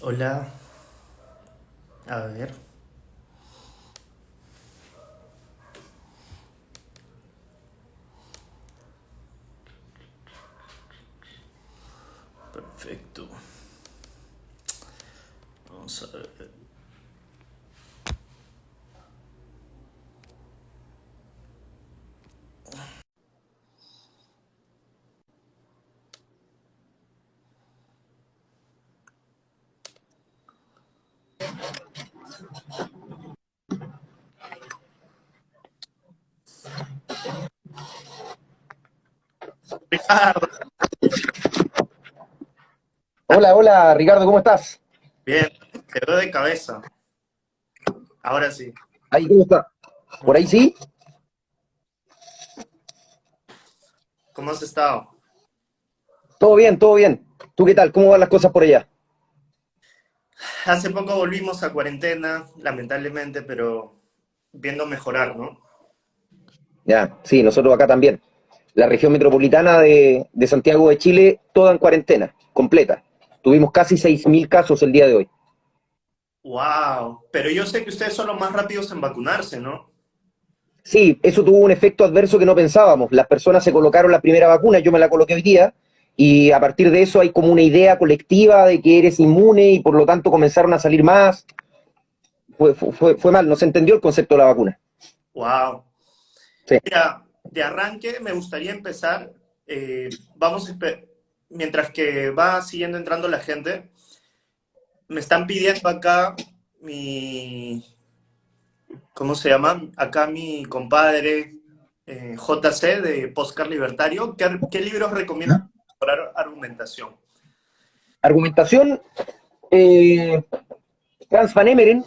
Hola, a ver, perfecto. Vamos a ver. Ricardo, Hola, hola, Ricardo, ¿cómo estás? bien, quedó de cabeza. Ahora sí. Ahí, ¿cómo está? ¿Por ahí sí? ¿Cómo has estado? Todo bien, todo bien. ¿Tú qué tal? ¿Cómo van las cosas por allá? Hace poco volvimos a cuarentena, lamentablemente, pero viendo mejorar, ¿no? Ya, sí, nosotros acá también. La región metropolitana de Santiago de Chile, toda en cuarentena, completa. Tuvimos casi 6.000 casos el día de hoy. Wow, pero yo sé que ustedes son los más rápidos en vacunarse, ¿no? Sí, eso tuvo un efecto adverso que no pensábamos. Las personas se colocaron la primera vacuna, yo me la coloqué hoy día, y a partir de eso hay como una idea colectiva de que eres inmune y por lo tanto comenzaron a salir más. Fue mal, no se entendió el concepto de la vacuna. Wow. Sí. Mira, de arranque me gustaría empezar, vamos a mientras que va siguiendo entrando la gente, me están pidiendo acá mi, ¿cómo se llama? Acá mi compadre JC de Postcard Libertario. ¿Qué libros recomiendas para argumentación? Argumentación, eh, Franz Van Emeren,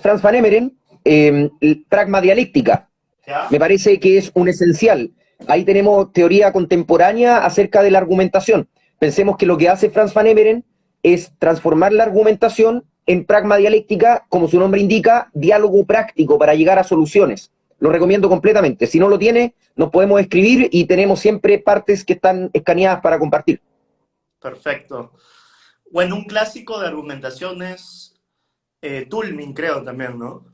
Pragma Dialéctica, me ¿Ya? parece que es un esencial. Ahí tenemos teoría contemporánea acerca de la argumentación. Pensemos que lo que hace Franz Van Emeren es transformar la argumentación en pragma dialéctica, como su nombre indica, diálogo práctico para llegar a soluciones. Lo recomiendo completamente. Si no lo tiene, nos podemos escribir y tenemos siempre partes que están escaneadas para compartir. Perfecto. Bueno, un clásico de argumentación es Tulmin, creo también, ¿no?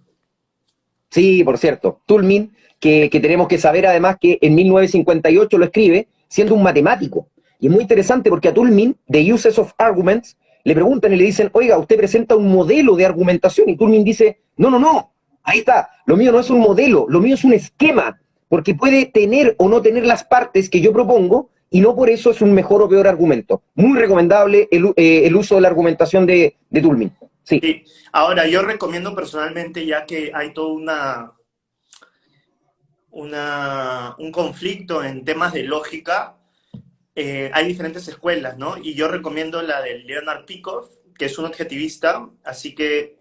Sí, por cierto, Tulmin, que tenemos que saber además que en 1958 lo escribe siendo un matemático. Y es muy interesante porque a Tulmin, de Uses of Arguments, le preguntan y le dicen, oiga, usted presenta un modelo de argumentación. Y Tulmin dice, no, no, no, ahí está, lo mío no es un modelo, lo mío es un esquema, porque puede tener o no tener las partes que yo propongo y no por eso es un mejor o peor argumento. Muy recomendable el uso de la argumentación de Tulmin. Sí. Sí. Ahora, yo recomiendo personalmente, ya que hay toda un conflicto en temas de lógica, hay diferentes escuelas, ¿no? Y yo recomiendo la de Leonard Peikoff, que es un objetivista, así que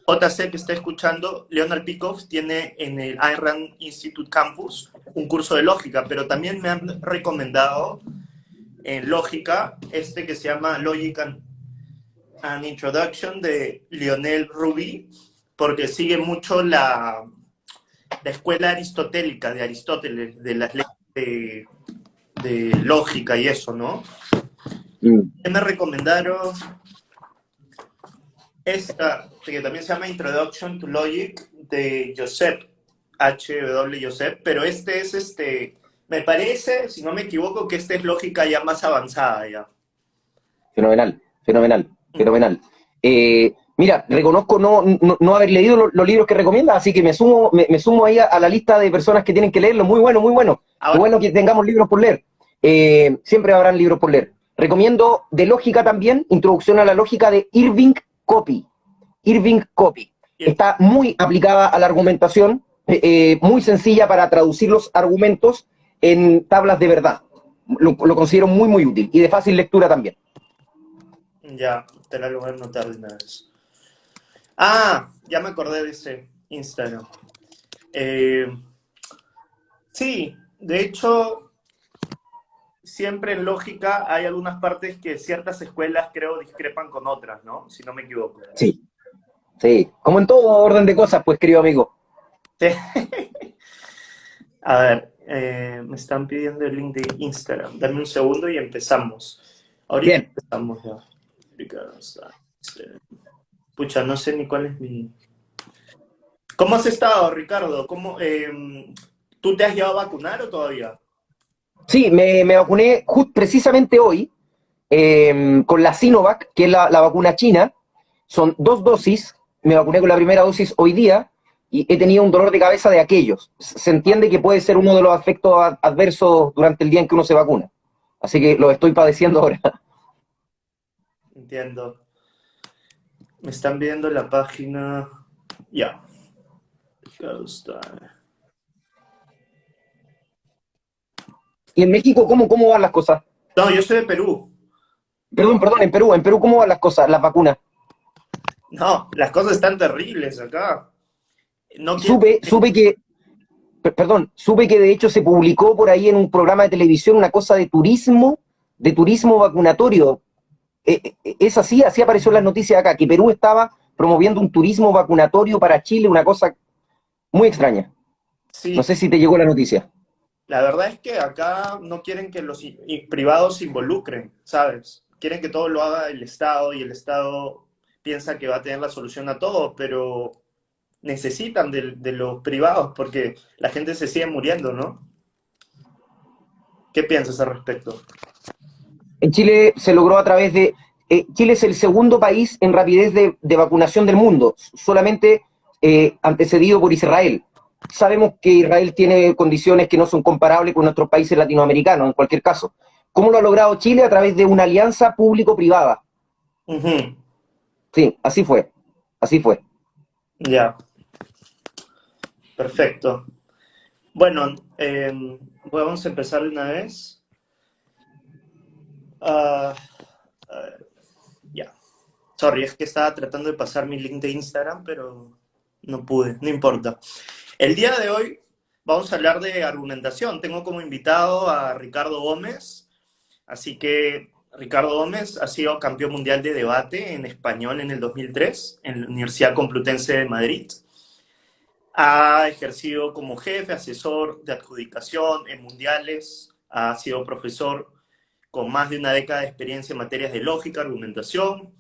JC que está escuchando, Leonard Peikoff tiene en el Ayn Rand Institute Campus un curso de lógica, pero también me han recomendado en lógica este que se llama Logic and Introduction de Lionel Ruby, porque sigue mucho la escuela aristotélica de Aristóteles, de las leyes de lógica y eso, ¿no? Mm. Me recomendaron esta, que también se llama Introduction to Logic, de Joseph, W. Joseph, pero este es me parece, si no me equivoco, que esta es lógica ya más avanzada ya. Fenomenal, fenomenal, Ujú. fenomenal. Mira, reconozco no haber leído los libros que recomiendas, así que me sumo ahí a la lista de personas que tienen que leerlo. Muy bueno, muy bueno. Qué Ahora, bueno que tengamos libros por leer. Siempre habrán libros por leer. Recomiendo de lógica también, Introducción a la lógica de Irving Copy. Irving Copy. Está muy aplicada a la argumentación, muy sencilla para traducir los argumentos en tablas de verdad. Lo considero muy, muy útil y de fácil lectura también. ya, te la voy a anotar de una vez. Ah, ya me acordé de ese Instagram. Eh, sí, de hecho, siempre en lógica hay algunas partes que ciertas escuelas creo discrepan con otras, ¿no? Si no me equivoco. Sí, sí. Como en todo orden de cosas, pues, querido amigo. Sí. A ver, me están pidiendo el link de Instagram. Dame un segundo y empezamos. Ahorita Bien. empezamos ya. Ricardo Sánchez. Pucha, no sé ni cuál es mi... ¿Cómo has estado, Ricardo? ¿Tú te has llevado a vacunar o todavía? Sí, me vacuné precisamente hoy con la Sinovac, que es la vacuna china. Son 2 dosis. Me vacuné con la primera dosis hoy día y he tenido un dolor de cabeza de aquellos. Se entiende que puede ser uno de los efectos adversos durante el día en que uno se vacuna. Así que lo estoy padeciendo ahora. Entiendo. Me están viendo la página... Ya. Ricardo Stein. ¿Y en México cómo van las cosas? No, yo soy de Perú. Perdón, en Perú ¿cómo van las cosas, las vacunas? No, las cosas están terribles acá. No quiero... Supe que, supe que de hecho se publicó por ahí en un programa de televisión una cosa de turismo vacunatorio. Es así, así apareció en las noticias acá, que Perú estaba promoviendo un turismo vacunatorio para Chile, una cosa muy extraña. No Sí, sé si te llegó la noticia. la verdad es que acá no quieren que los privados se involucren, ¿sabes? Quieren que todo lo haga el Estado y el Estado piensa que va a tener la solución a todo, pero necesitan de los privados porque la gente se sigue muriendo, ¿no? ¿Qué piensas al respecto? En Chile se logró a través de... Chile es el segundo país en rapidez de vacunación del mundo, solamente antecedido por Israel. Sabemos que Israel tiene condiciones que no son comparables con nuestros países latinoamericanos, en cualquier caso. ¿Cómo lo ha logrado Chile? A través de una alianza público-privada. Ujú. Sí, así fue. Así fue. Ya, perfecto. Bueno, vamos a empezar de una vez. Ah, a ver, ya. Sorry, es que estaba tratando de pasar mi link de Instagram, pero no pude, no importa. El día de hoy vamos a hablar de argumentación. Tengo como invitado a Ricardo Gómez, así que Ricardo Gómez ha sido campeón mundial de debate en español en el 2003 en la Universidad Complutense de Madrid. Ha ejercido como jefe, asesor de adjudicación en mundiales, ha sido profesor con más de una década de experiencia en materias de lógica, argumentación,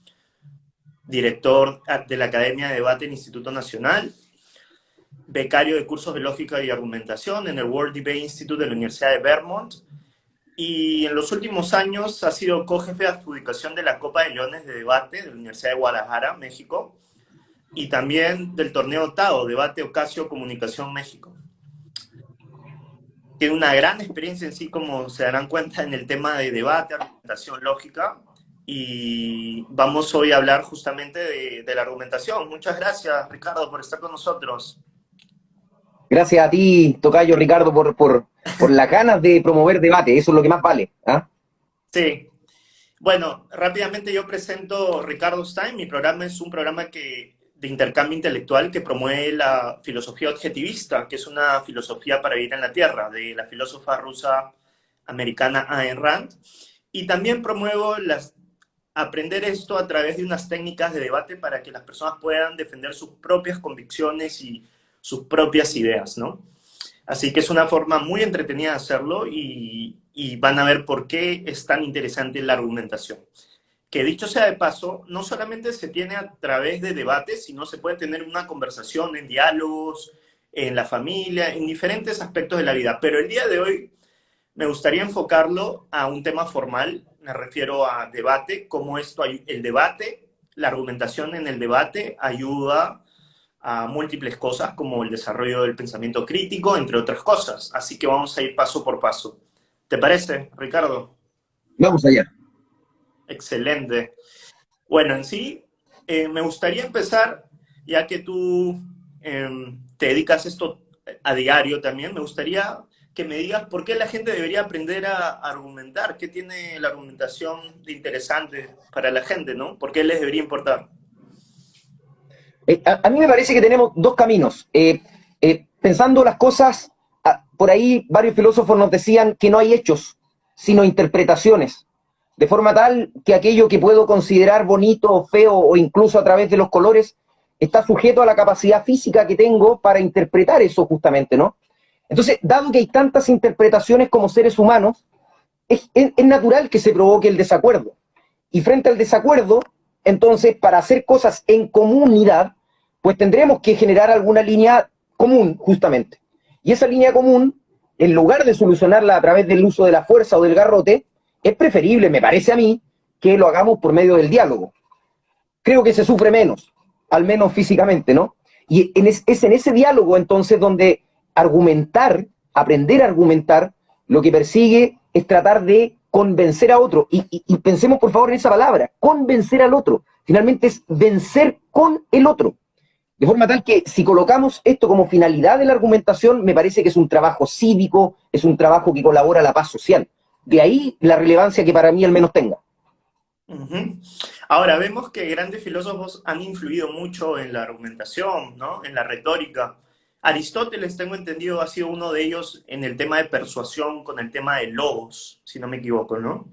director de la Academia de Debate del Instituto Nacional, becario de cursos de lógica y argumentación en el World Debate Institute de la Universidad de Vermont, y en los últimos años ha sido co-jefe de adjudicación de la Copa de Leones de Debate de la Universidad de Guadalajara, México, y también del torneo TAO, Debate Ocasio Comunicación México. Tiene una gran experiencia en sí, como se darán cuenta, en el tema de debate, argumentación lógica, y vamos hoy a hablar justamente de la argumentación. Muchas gracias, Ricardo, por estar con nosotros. Gracias a ti, Tocayo Ricardo, por las ganas de promover debate. Eso es lo que más vale. ¿Ah? Sí. Bueno, rápidamente yo presento Ricardo Stein. Mi programa es un programa de intercambio intelectual que promueve la filosofía objetivista, que es una filosofía para vivir en la Tierra, de la filósofa rusa americana Ayn Rand. Y también promuevo aprender esto a través de unas técnicas de debate para que las personas puedan defender sus propias convicciones y sus propias ideas, ¿no? Así que es una forma muy entretenida de hacerlo y van a ver por qué es tan interesante la argumentación. Que dicho sea de paso, no solamente se tiene a través de debates, sino se puede tener una conversación en diálogos, en la familia, en diferentes aspectos de la vida. Pero el día de hoy me gustaría enfocarlo a un tema formal, me refiero a debate, cómo el debate, la argumentación en el debate ayuda a múltiples cosas como el desarrollo del pensamiento crítico, entre otras cosas. Así que vamos a ir paso por paso. ¿Te parece, Ricardo? Vamos allá. Excelente. Bueno, en sí, me gustaría empezar, ya que tú te dedicas a esto a diario también, me gustaría que me digas por qué la gente debería aprender a argumentar, qué tiene la argumentación de interesante para la gente, ¿no? ¿Por qué les debería importar? A mí me parece que tenemos dos caminos. Pensando las cosas, por ahí varios filósofos nos decían que no hay hechos, sino interpretaciones. De forma tal que aquello que puedo considerar bonito o feo o incluso a través de los colores está sujeto a la capacidad física que tengo para interpretar eso justamente, ¿no? Entonces, dado que hay tantas interpretaciones como seres humanos, es natural que se provoque el desacuerdo. Y frente al desacuerdo, entonces, para hacer cosas en comunidad, pues tendremos que generar alguna línea común, justamente. Y esa línea común, en lugar de solucionarla a través del uso de la fuerza o del garrote, es preferible, me parece a mí, que lo hagamos por medio del diálogo. Creo que se sufre menos, al menos físicamente, ¿no? Y es en ese diálogo, entonces, donde argumentar, aprender a argumentar, lo que persigue es tratar de convencer a otro. Y pensemos, por favor, en esa palabra, convencer al otro. Finalmente es vencer con el otro. De forma tal que si colocamos esto como finalidad de la argumentación, me parece que es un trabajo cívico, es un trabajo que colabora a la paz social. De ahí la relevancia que para mí al menos tenga. Ujú. Ahora, vemos que grandes filósofos han influido mucho en la argumentación, ¿no? En la retórica. Aristóteles, tengo entendido, ha sido uno de ellos en el tema de persuasión con el tema de logos, si no me equivoco, ¿no?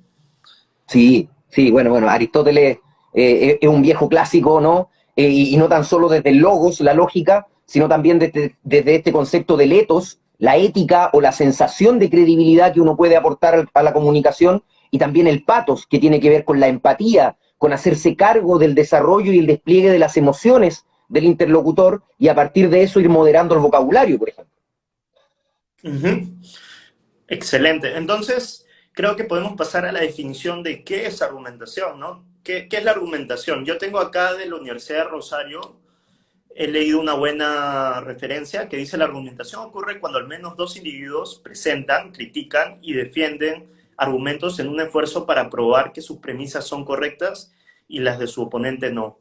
Sí, sí, bueno, Aristóteles es un viejo clásico, ¿no? Y no tan solo desde el logos, la lógica, sino también desde este concepto del ethos, la ética o la sensación de credibilidad que uno puede aportar a la comunicación, y también el pathos, que tiene que ver con la empatía, con hacerse cargo del desarrollo y el despliegue de las emociones del interlocutor, y a partir de eso ir moderando el vocabulario, por ejemplo. Ujú. Excelente. Entonces, creo que podemos pasar a la definición de qué es argumentación, ¿no? ¿Qué es la argumentación? Yo tengo acá de la Universidad de Rosario, he leído una buena referencia que dice la argumentación ocurre cuando al menos dos individuos presentan, critican y defienden argumentos en un esfuerzo para probar que sus premisas son correctas y las de su oponente no.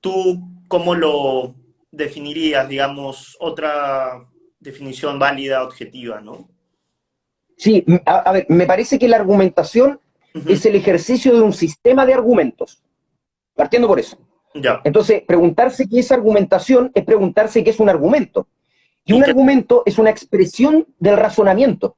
¿Tú cómo lo definirías, digamos, otra definición válida, objetiva, ¿no? Sí, a ver, me parece que la argumentación Ujú. es el ejercicio de un sistema de argumentos, partiendo por eso. Ya. Entonces, preguntarse qué es argumentación es preguntarse qué es un argumento. Y ¿Y un qué? argumento es una expresión del razonamiento,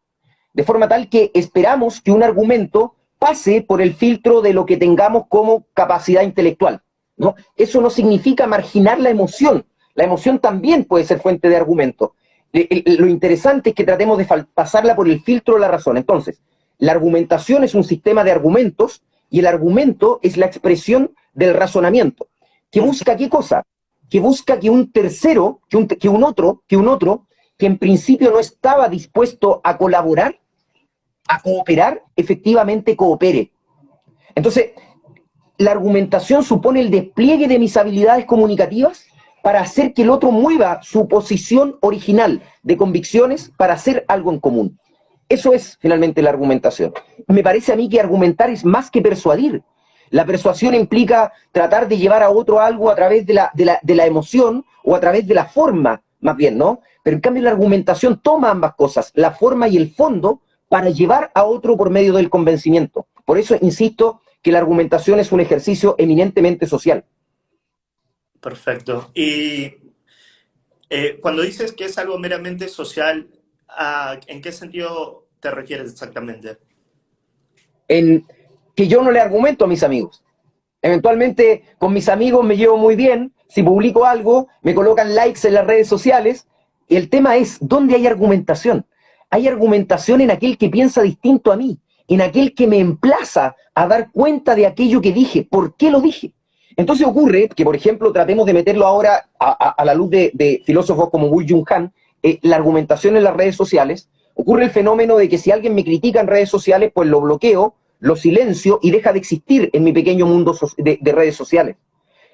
de forma tal que esperamos que un argumento pase por el filtro de lo que tengamos como capacidad intelectual, ¿no? Eso no significa marginar la emoción. La emoción también puede ser fuente de argumento. Lo interesante es que tratemos de pasarla por el filtro de la razón. Entonces, la argumentación es un sistema de argumentos y el argumento es la expresión del razonamiento. ¿Que Ujú. busca qué cosa? Que busca que un tercero, que un otro, que en principio no estaba dispuesto a colaborar, a cooperar, efectivamente coopere. Entonces, la argumentación supone el despliegue de mis habilidades comunicativas para hacer que el otro mueva su posición original de convicciones para hacer algo en común. Eso es finalmente la argumentación. Me parece a mí que argumentar es más que persuadir. La persuasión implica tratar de llevar a otro algo a través de la emoción o a través de la forma, más bien, ¿no? Pero en cambio la argumentación toma ambas cosas, la forma y el fondo, para llevar a otro por medio del convencimiento. Por eso insisto que la argumentación es un ejercicio eminentemente social. Perfecto. Y cuando dices que es algo meramente social, ¿en qué sentido te refieres exactamente? En que yo no le argumento a mis amigos. Eventualmente con mis amigos me llevo muy bien, si publico algo, me colocan likes en las redes sociales. El tema es, ¿dónde hay argumentación? Hay argumentación en aquel que piensa distinto a mí, en aquel que me emplaza a dar cuenta de aquello que dije, por qué lo dije. Entonces ocurre que, por ejemplo, tratemos de meterlo ahora a la luz de filósofos como Woo Jung Han, la argumentación en las redes sociales. Ocurre el fenómeno de que si alguien me critica en redes sociales, pues lo bloqueo, lo silencio y deja de existir en mi pequeño mundo de redes sociales.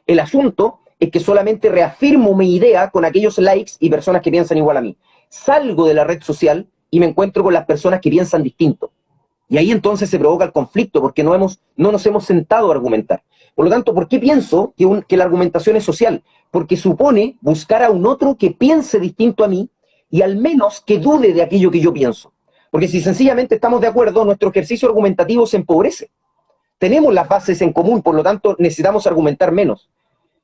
El asunto es que solamente reafirmo mi idea con aquellos likes y personas que piensan igual a mí. Salgo de la red social y me encuentro con las personas que piensan distinto. Y ahí entonces se provoca el conflicto porque no nos hemos sentado a argumentar. Por lo tanto, ¿por qué pienso que la argumentación es social? Porque supone buscar a un otro que piense distinto a mí y al menos que dude de aquello que yo pienso. Porque si sencillamente estamos de acuerdo, nuestro ejercicio argumentativo se empobrece. Tenemos las bases en común, por lo tanto necesitamos argumentar menos.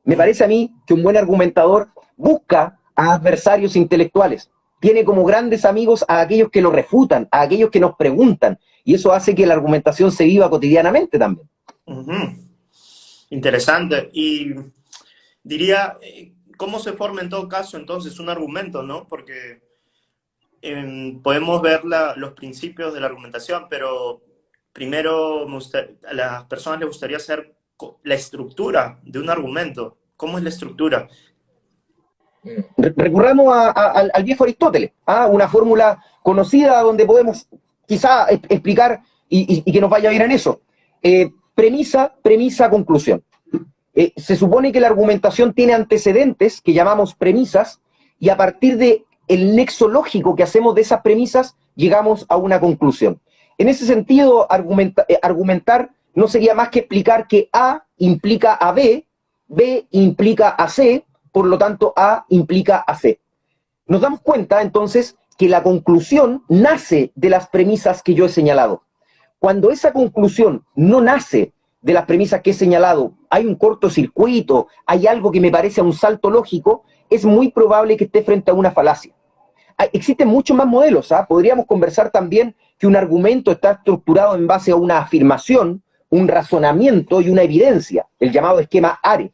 Me Mm. parece a mí que un buen argumentador busca a adversarios intelectuales. Tiene como grandes amigos a aquellos que lo refutan, a aquellos que nos preguntan. Y eso hace que la argumentación se viva cotidianamente también. Ujú. Interesante. Y diría, ¿cómo se forma en todo caso entonces un argumento, no? Porque podemos ver los principios de la argumentación, pero primero a las personas les gustaría saber la estructura de un argumento. ¿Cómo es la estructura? Recurramos al viejo Aristóteles, una fórmula conocida donde podemos quizá explicar y que nos vaya bien en eso. Premisa, premisa, conclusión. Se supone que la argumentación tiene antecedentes que llamamos premisas y a partir de el nexo lógico que hacemos de esas premisas llegamos a una conclusión. En ese sentido, argumentar no sería más que explicar que A implica a B, B implica a C, por lo tanto A implica a C. Nos damos cuenta entonces que la conclusión nace de las premisas que yo he señalado. Cuando esa conclusión no nace de las premisas que he señalado, hay un cortocircuito, hay algo que me parece a un salto lógico, es muy probable que esté frente a una falacia. Existen muchos más modelos, Podríamos conversar también que un argumento está estructurado en base a una afirmación, un razonamiento y una evidencia, el llamado esquema ARE.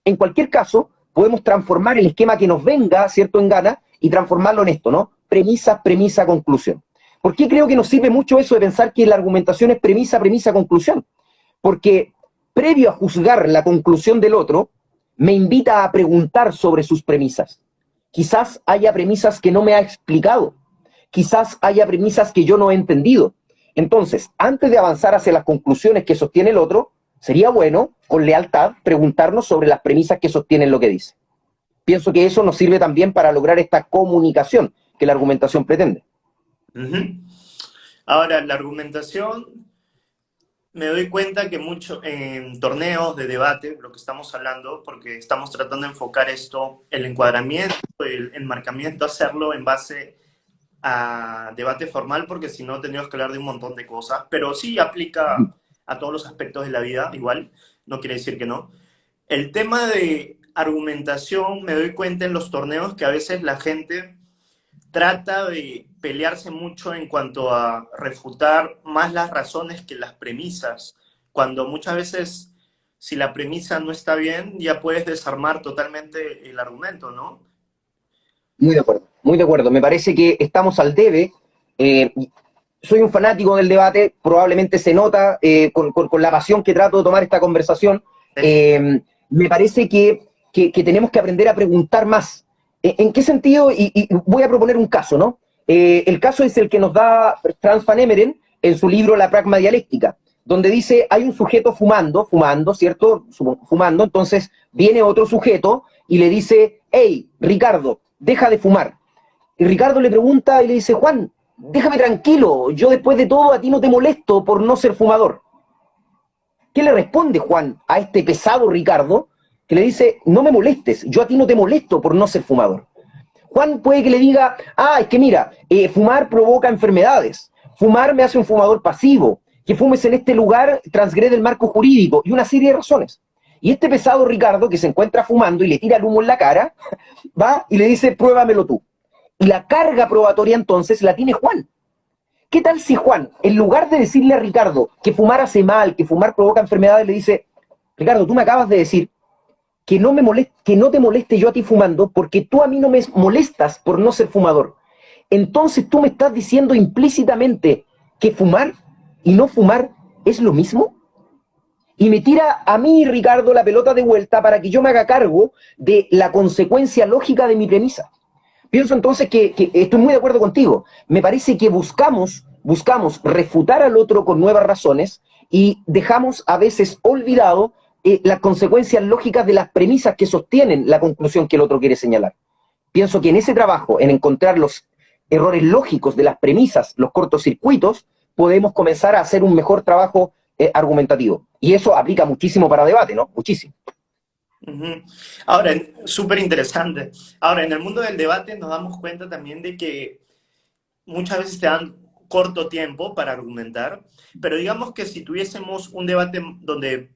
En cualquier caso, podemos transformar el esquema que nos venga, ¿cierto?, en gana, y transformarlo en esto, ¿no? Premisa, premisa, conclusión. ¿Por qué creo que nos sirve mucho eso de pensar que la argumentación es premisa, premisa, conclusión? Porque previo a juzgar la conclusión del otro, me invita a preguntar sobre sus premisas. Quizás haya premisas que no me ha explicado. Quizás haya premisas que yo no he entendido. Entonces, antes de avanzar hacia las conclusiones que sostiene el otro, sería bueno, con lealtad, preguntarnos sobre las premisas que sostienen lo que dice. Pienso que eso nos sirve también para lograr esta comunicación que la argumentación pretende. Ahora, la argumentación, me doy cuenta que mucho en torneos de debate, lo que estamos hablando, porque estamos tratando de enfocar esto, el encuadramiento, el enmarcamiento, hacerlo en base a debate formal, porque si no tendríamos que hablar de un montón de cosas, pero sí aplica a todos los aspectos de la vida, igual, no quiere decir que no. El tema de argumentación, me doy cuenta en los torneos que a veces la gente trata de pelearse mucho en cuanto a refutar más las razones que las premisas, cuando muchas veces, si la premisa no está bien, ya puedes desarmar totalmente el argumento, ¿no? Muy de acuerdo, muy de acuerdo. Me parece que estamos al debe. Soy un fanático del debate, probablemente se nota con la pasión que trato de tomar esta conversación. Me parece que tenemos que aprender a preguntar más. ¿En qué sentido? Y voy a proponer un caso, ¿no? El caso es el que nos da Franz van Emeren en su libro La pragma dialéctica, donde dice, hay un sujeto fumando, ¿cierto? Fumando, entonces viene otro sujeto y le dice, hey, Ricardo, deja de fumar. Y Ricardo le pregunta y le dice, Juan, déjame tranquilo, yo después de todo a ti no te molesto por no ser fumador. ¿Qué le responde Juan a este pesado Ricardo? Que le dice, no me molestes, yo a ti no te molesto por no ser fumador. Juan puede que le diga, es que mira, fumar provoca enfermedades, fumar me hace un fumador pasivo, que fumes en este lugar transgrede el marco jurídico, y una serie de razones. Y este pesado Ricardo, que se encuentra fumando y le tira el humo en la cara, va y le dice, pruébamelo tú. Y la carga probatoria entonces la tiene Juan. ¿Qué tal si Juan, en lugar de decirle a Ricardo que fumar hace mal, que fumar provoca enfermedades, le dice, Ricardo, tú me acabas de decir que no te moleste yo a ti fumando porque tú a mí no me molestas por no ser fumador. Entonces tú me estás diciendo implícitamente que fumar y no fumar es lo mismo. Y me tira a mí, Ricardo, la pelota de vuelta para que yo me haga cargo de la consecuencia lógica de mi premisa. Pienso entonces que estoy muy de acuerdo contigo. Me parece que buscamos refutar al otro con nuevas razones y dejamos a veces olvidado las consecuencias lógicas de las premisas que sostienen la conclusión que el otro quiere señalar. Pienso que en ese trabajo, en encontrar los errores lógicos de las premisas, los cortocircuitos, podemos comenzar a hacer un mejor trabajo argumentativo. Y eso aplica muchísimo para debate, ¿no? Muchísimo. Ahora, súper interesante. Ahora, en el mundo del debate nos damos cuenta también de que muchas veces te dan corto tiempo para argumentar, pero digamos que si tuviésemos un debate donde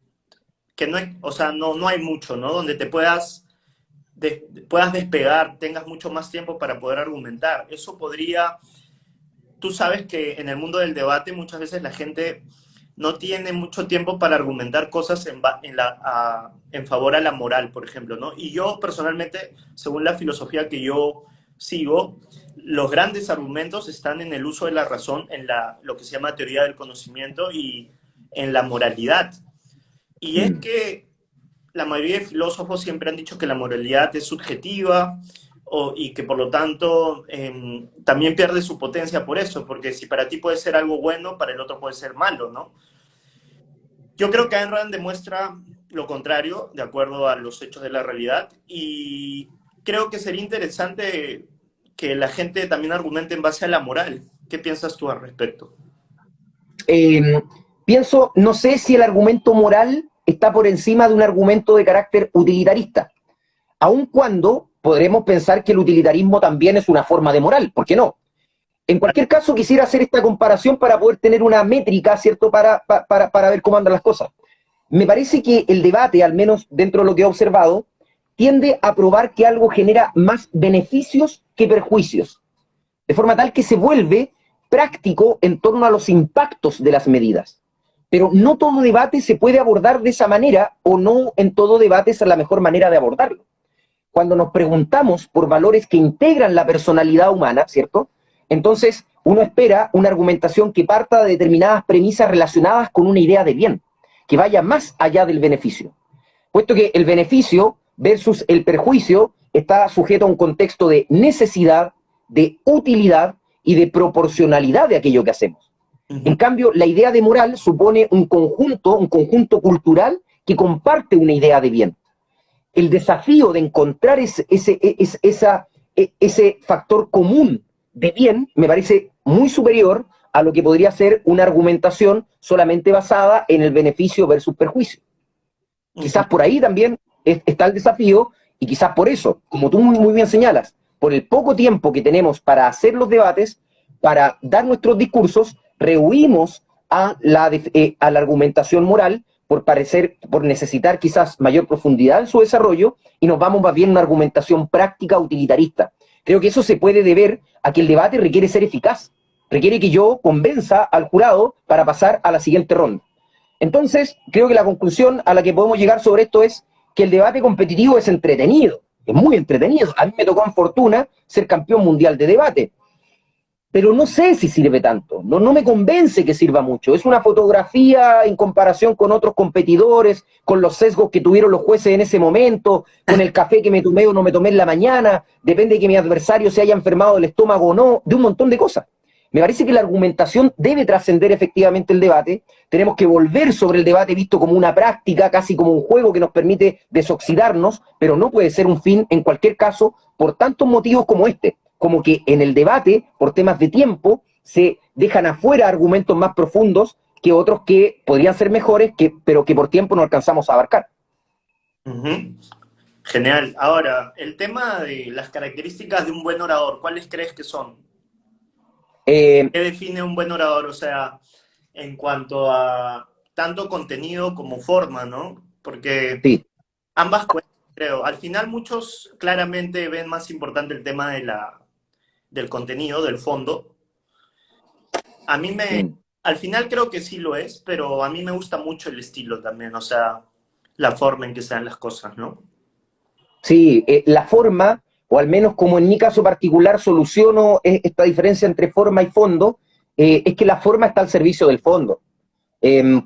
que no hay, o sea, no hay mucho, ¿no? Donde te puedas despegar, tengas mucho más tiempo para poder argumentar. Eso podría... Tú sabes que en el mundo del debate muchas veces la gente no tiene mucho tiempo para argumentar cosas en favor a la moral, por ejemplo, ¿no? Y yo personalmente, según la filosofía que yo sigo, los grandes argumentos están en el uso de la razón, en lo que se llama teoría del conocimiento y en la moralidad. y es que la mayoría de filósofos siempre han dicho que la moralidad es subjetiva y que por lo tanto también pierde su potencia por eso, porque si para ti puede ser algo bueno, para el otro puede ser malo, ¿no? Yo creo que Ayn Rand demuestra lo contrario, de acuerdo a los hechos de la realidad, y creo que sería interesante que la gente también argumente en base a la moral. ¿Qué piensas tú al respecto? Pienso, no sé si el argumento moral está por encima de un argumento de carácter utilitarista, aun cuando podremos pensar que el utilitarismo también es una forma de moral, ¿por qué no? En cualquier caso, quisiera hacer esta comparación para poder tener una métrica, ¿cierto?, para ver cómo andan las cosas. Me parece que el debate, al menos dentro de lo que he observado, tiende a probar que algo genera más beneficios que perjuicios, de forma tal que se vuelve práctico en torno a los impactos de las medidas. Pero no todo debate se puede abordar de esa manera, o no en todo debate es la mejor manera de abordarlo. Cuando nos preguntamos por valores que integran la personalidad humana, ¿cierto?, entonces uno espera una argumentación que parta de determinadas premisas relacionadas con una idea de bien, que vaya más allá del beneficio. Puesto que el beneficio versus el perjuicio está sujeto a un contexto de necesidad, de utilidad y de proporcionalidad de aquello que hacemos. En cambio, la idea de moral supone un conjunto cultural que comparte una idea de bien. El desafío de encontrar ese factor común de bien me parece muy superior a lo que podría ser una argumentación solamente basada en el beneficio versus perjuicio. Quizás por ahí también está el desafío, y quizás por eso, como tú muy bien señalas, por el poco tiempo que tenemos para hacer los debates, para dar nuestros discursos, rehuimos a la argumentación moral por necesitar quizás mayor profundidad en su desarrollo, y nos vamos más bien a una argumentación práctica utilitarista. Creo que eso se puede deber a que el debate requiere ser eficaz, requiere que yo convenza al jurado para pasar a la siguiente ronda. Entonces, creo que la conclusión a la que podemos llegar sobre esto es que el debate competitivo es entretenido, es muy entretenido. A mí me tocó en fortuna ser campeón mundial de debate, pero no sé si sirve tanto, no me convence que sirva mucho. Es una fotografía en comparación con otros competidores, con los sesgos que tuvieron los jueces en ese momento, con el café que me tomé o no me tomé en la mañana, depende de que mi adversario se haya enfermado del estómago o no, de un montón de cosas. Me parece que la argumentación debe trascender efectivamente el debate. Tenemos que volver sobre el debate visto como una práctica, casi como un juego que nos permite desoxidarnos, pero no puede ser un fin en cualquier caso por tantos motivos como este, como que en el debate, por temas de tiempo, se dejan afuera argumentos más profundos que otros que podrían ser mejores, pero que por tiempo no alcanzamos a abarcar. Genial. Ahora, el tema de las características de un buen orador, ¿cuáles crees que son? ¿Qué define un buen orador? O sea, en cuanto a tanto contenido como forma, ¿no? Porque sí, ambas cuentan, creo. Al final muchos claramente ven más importante el tema del contenido, del fondo. A mí al final creo que sí lo es, pero a mí me gusta mucho el estilo también, o sea, la forma en que se dan las cosas, ¿no? Sí, la forma, o al menos como en mi caso particular soluciono esta diferencia entre forma y fondo, es que la forma está al servicio del fondo.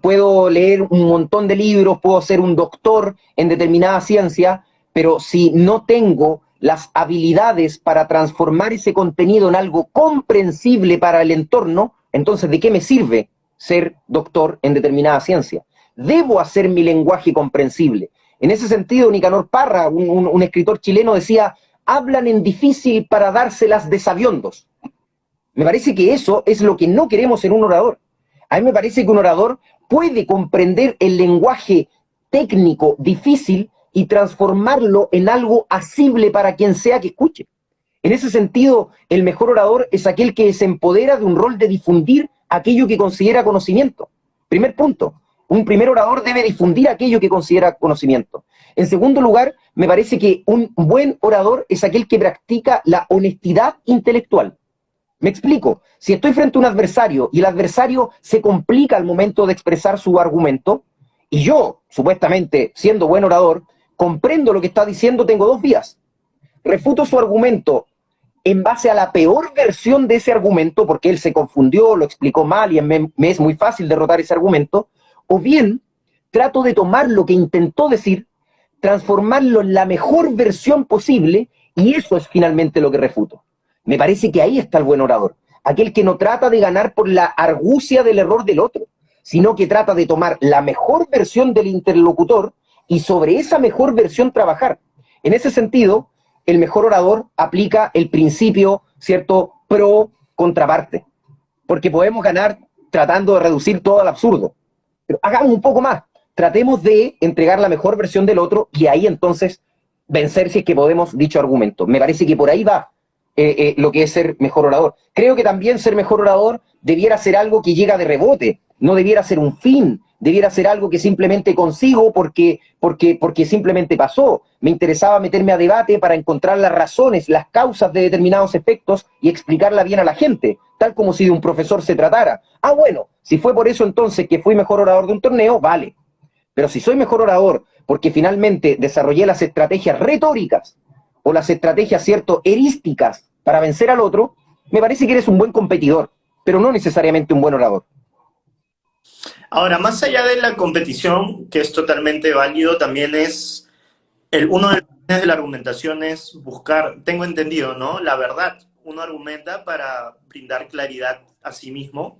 Puedo leer un montón de libros, puedo ser un doctor en determinada ciencia, pero si no tengo las habilidades para transformar ese contenido en algo comprensible para el entorno, entonces ¿de qué me sirve ser doctor en determinada ciencia? Debo hacer mi lenguaje comprensible. En ese sentido, Nicanor Parra, un escritor chileno, decía: hablan en difícil para dárselas de sabiondos. Me parece que eso es lo que no queremos en un orador. A mí me parece que un orador puede comprender el lenguaje técnico difícil y transformarlo en algo asible para quien sea que escuche. En ese sentido, el mejor orador es aquel que se empodera de un rol de difundir aquello que considera conocimiento. Primer punto. Un primer orador debe difundir aquello que considera conocimiento. En segundo lugar, me parece que un buen orador es aquel que practica la honestidad intelectual. Me explico. Si estoy frente a un adversario y el adversario se complica al momento de expresar su argumento, y yo, supuestamente, siendo buen orador, comprendo lo que está diciendo, tengo dos vías. Refuto su argumento en base a la peor versión de ese argumento, porque él se confundió, lo explicó mal y me es muy fácil derrotar ese argumento, o bien trato de tomar lo que intentó decir, transformarlo en la mejor versión posible, y eso es finalmente lo que refuto. Me parece que ahí está el buen orador, aquel que no trata de ganar por la argucia del error del otro, sino que trata de tomar la mejor versión del interlocutor y sobre esa mejor versión trabajar. En ese sentido, el mejor orador aplica el principio, ¿cierto?, pro contraparte, porque podemos ganar tratando de reducir todo al absurdo. Pero hagamos un poco más, tratemos de entregar la mejor versión del otro y ahí entonces vencer si es que podemos dicho argumento. Me parece que por ahí va lo que es ser mejor orador. Creo que también ser mejor orador debiera ser algo que llega de rebote, no debiera ser un fin, debiera ser algo que simplemente consigo porque simplemente pasó. Me interesaba meterme a debate para encontrar las razones, las causas de determinados efectos y explicarla bien a la gente, tal como si de un profesor se tratara. Ah, bueno, si fue por eso entonces que fui mejor orador de un torneo, vale. Pero si soy mejor orador porque finalmente desarrollé las estrategias retóricas o las estrategias, cierto, erísticas para vencer al otro, me parece que eres un buen competidor, pero no necesariamente un buen orador. Ahora, más allá de la competición, que es totalmente válido, también es uno de los fines de la argumentación es buscar, tengo entendido, ¿no? La verdad. Uno argumenta para brindar claridad a sí mismo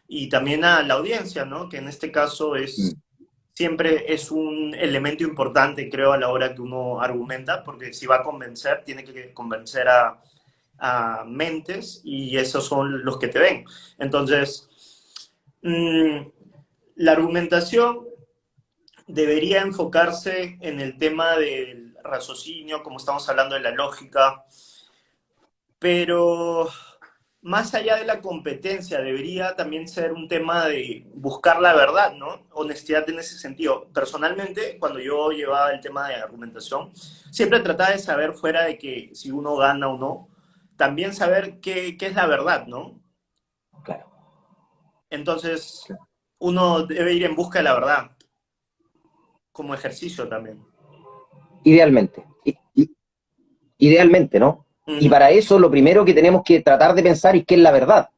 y también a la audiencia, ¿no? Que en este caso siempre es un elemento importante, creo, a la hora que uno argumenta, porque si va a convencer, tiene que convencer a mentes y esos son los que te ven. Entonces, la argumentación debería enfocarse en el tema del raciocinio, como estamos hablando de la lógica, pero más allá de la competencia, debería también ser un tema de buscar la verdad, ¿no? Honestidad en ese sentido. Personalmente, cuando yo llevaba el tema de argumentación, siempre trataba de saber, fuera de que si uno gana o no, también saber qué es la verdad, ¿no? Claro. Entonces, uno debe ir en busca de la verdad, como ejercicio también. Idealmente. Idealmente, ¿no? Y para eso lo primero que tenemos que tratar de pensar es qué es la verdad.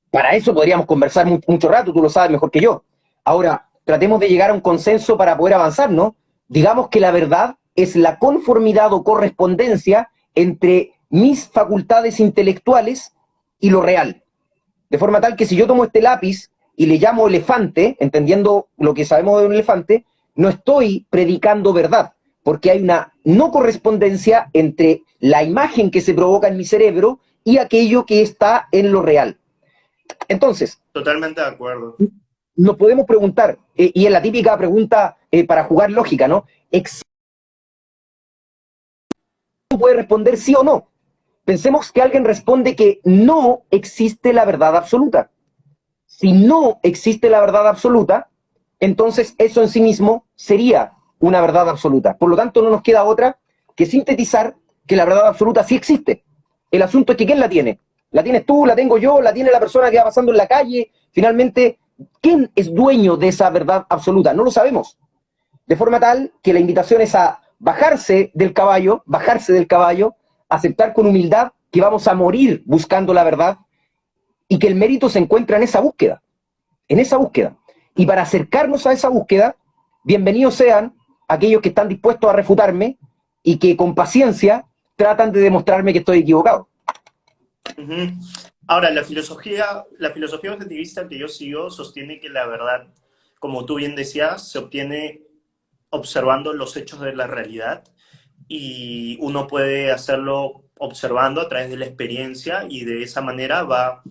Para eso podríamos conversar mucho rato, tú lo sabes mejor que yo. Ahora, tratemos de llegar a un consenso para poder avanzar, ¿no? Digamos que la verdad es la conformidad o correspondencia entre mis facultades intelectuales y lo real. De forma tal que si yo tomo este lápiz y le llamo elefante, entendiendo lo que sabemos de un elefante, no estoy predicando verdad, porque hay una no correspondencia entre la imagen que se provoca en mi cerebro y aquello que está en lo real. Entonces, totalmente de acuerdo. Nos podemos preguntar, y es la típica pregunta para jugar lógica, ¿no? Puede responder sí o no. Pensemos que alguien responde que no existe la verdad absoluta. Si no existe la verdad absoluta, entonces eso en sí mismo sería una verdad absoluta. Por lo tanto, no nos queda otra que sintetizar que la verdad absoluta sí existe. El asunto es que ¿quién la tiene? ¿La tienes tú? ¿La tengo yo? ¿La tiene la persona que va pasando en la calle? Finalmente, ¿quién es dueño de esa verdad absoluta? No lo sabemos. De forma tal que la invitación es a bajarse del caballo, aceptar con humildad que vamos a morir buscando la verdad y que el mérito se encuentra en esa búsqueda, en esa búsqueda. Y para acercarnos a esa búsqueda, bienvenidos sean aquellos que están dispuestos a refutarme y que con paciencia tratan de demostrarme que estoy equivocado. Ahora, la filosofía objetivista que yo sigo sostiene que la verdad, como tú bien decías, se obtiene observando los hechos de la realidad y uno puede hacerlo observando a través de la experiencia y de esa manera va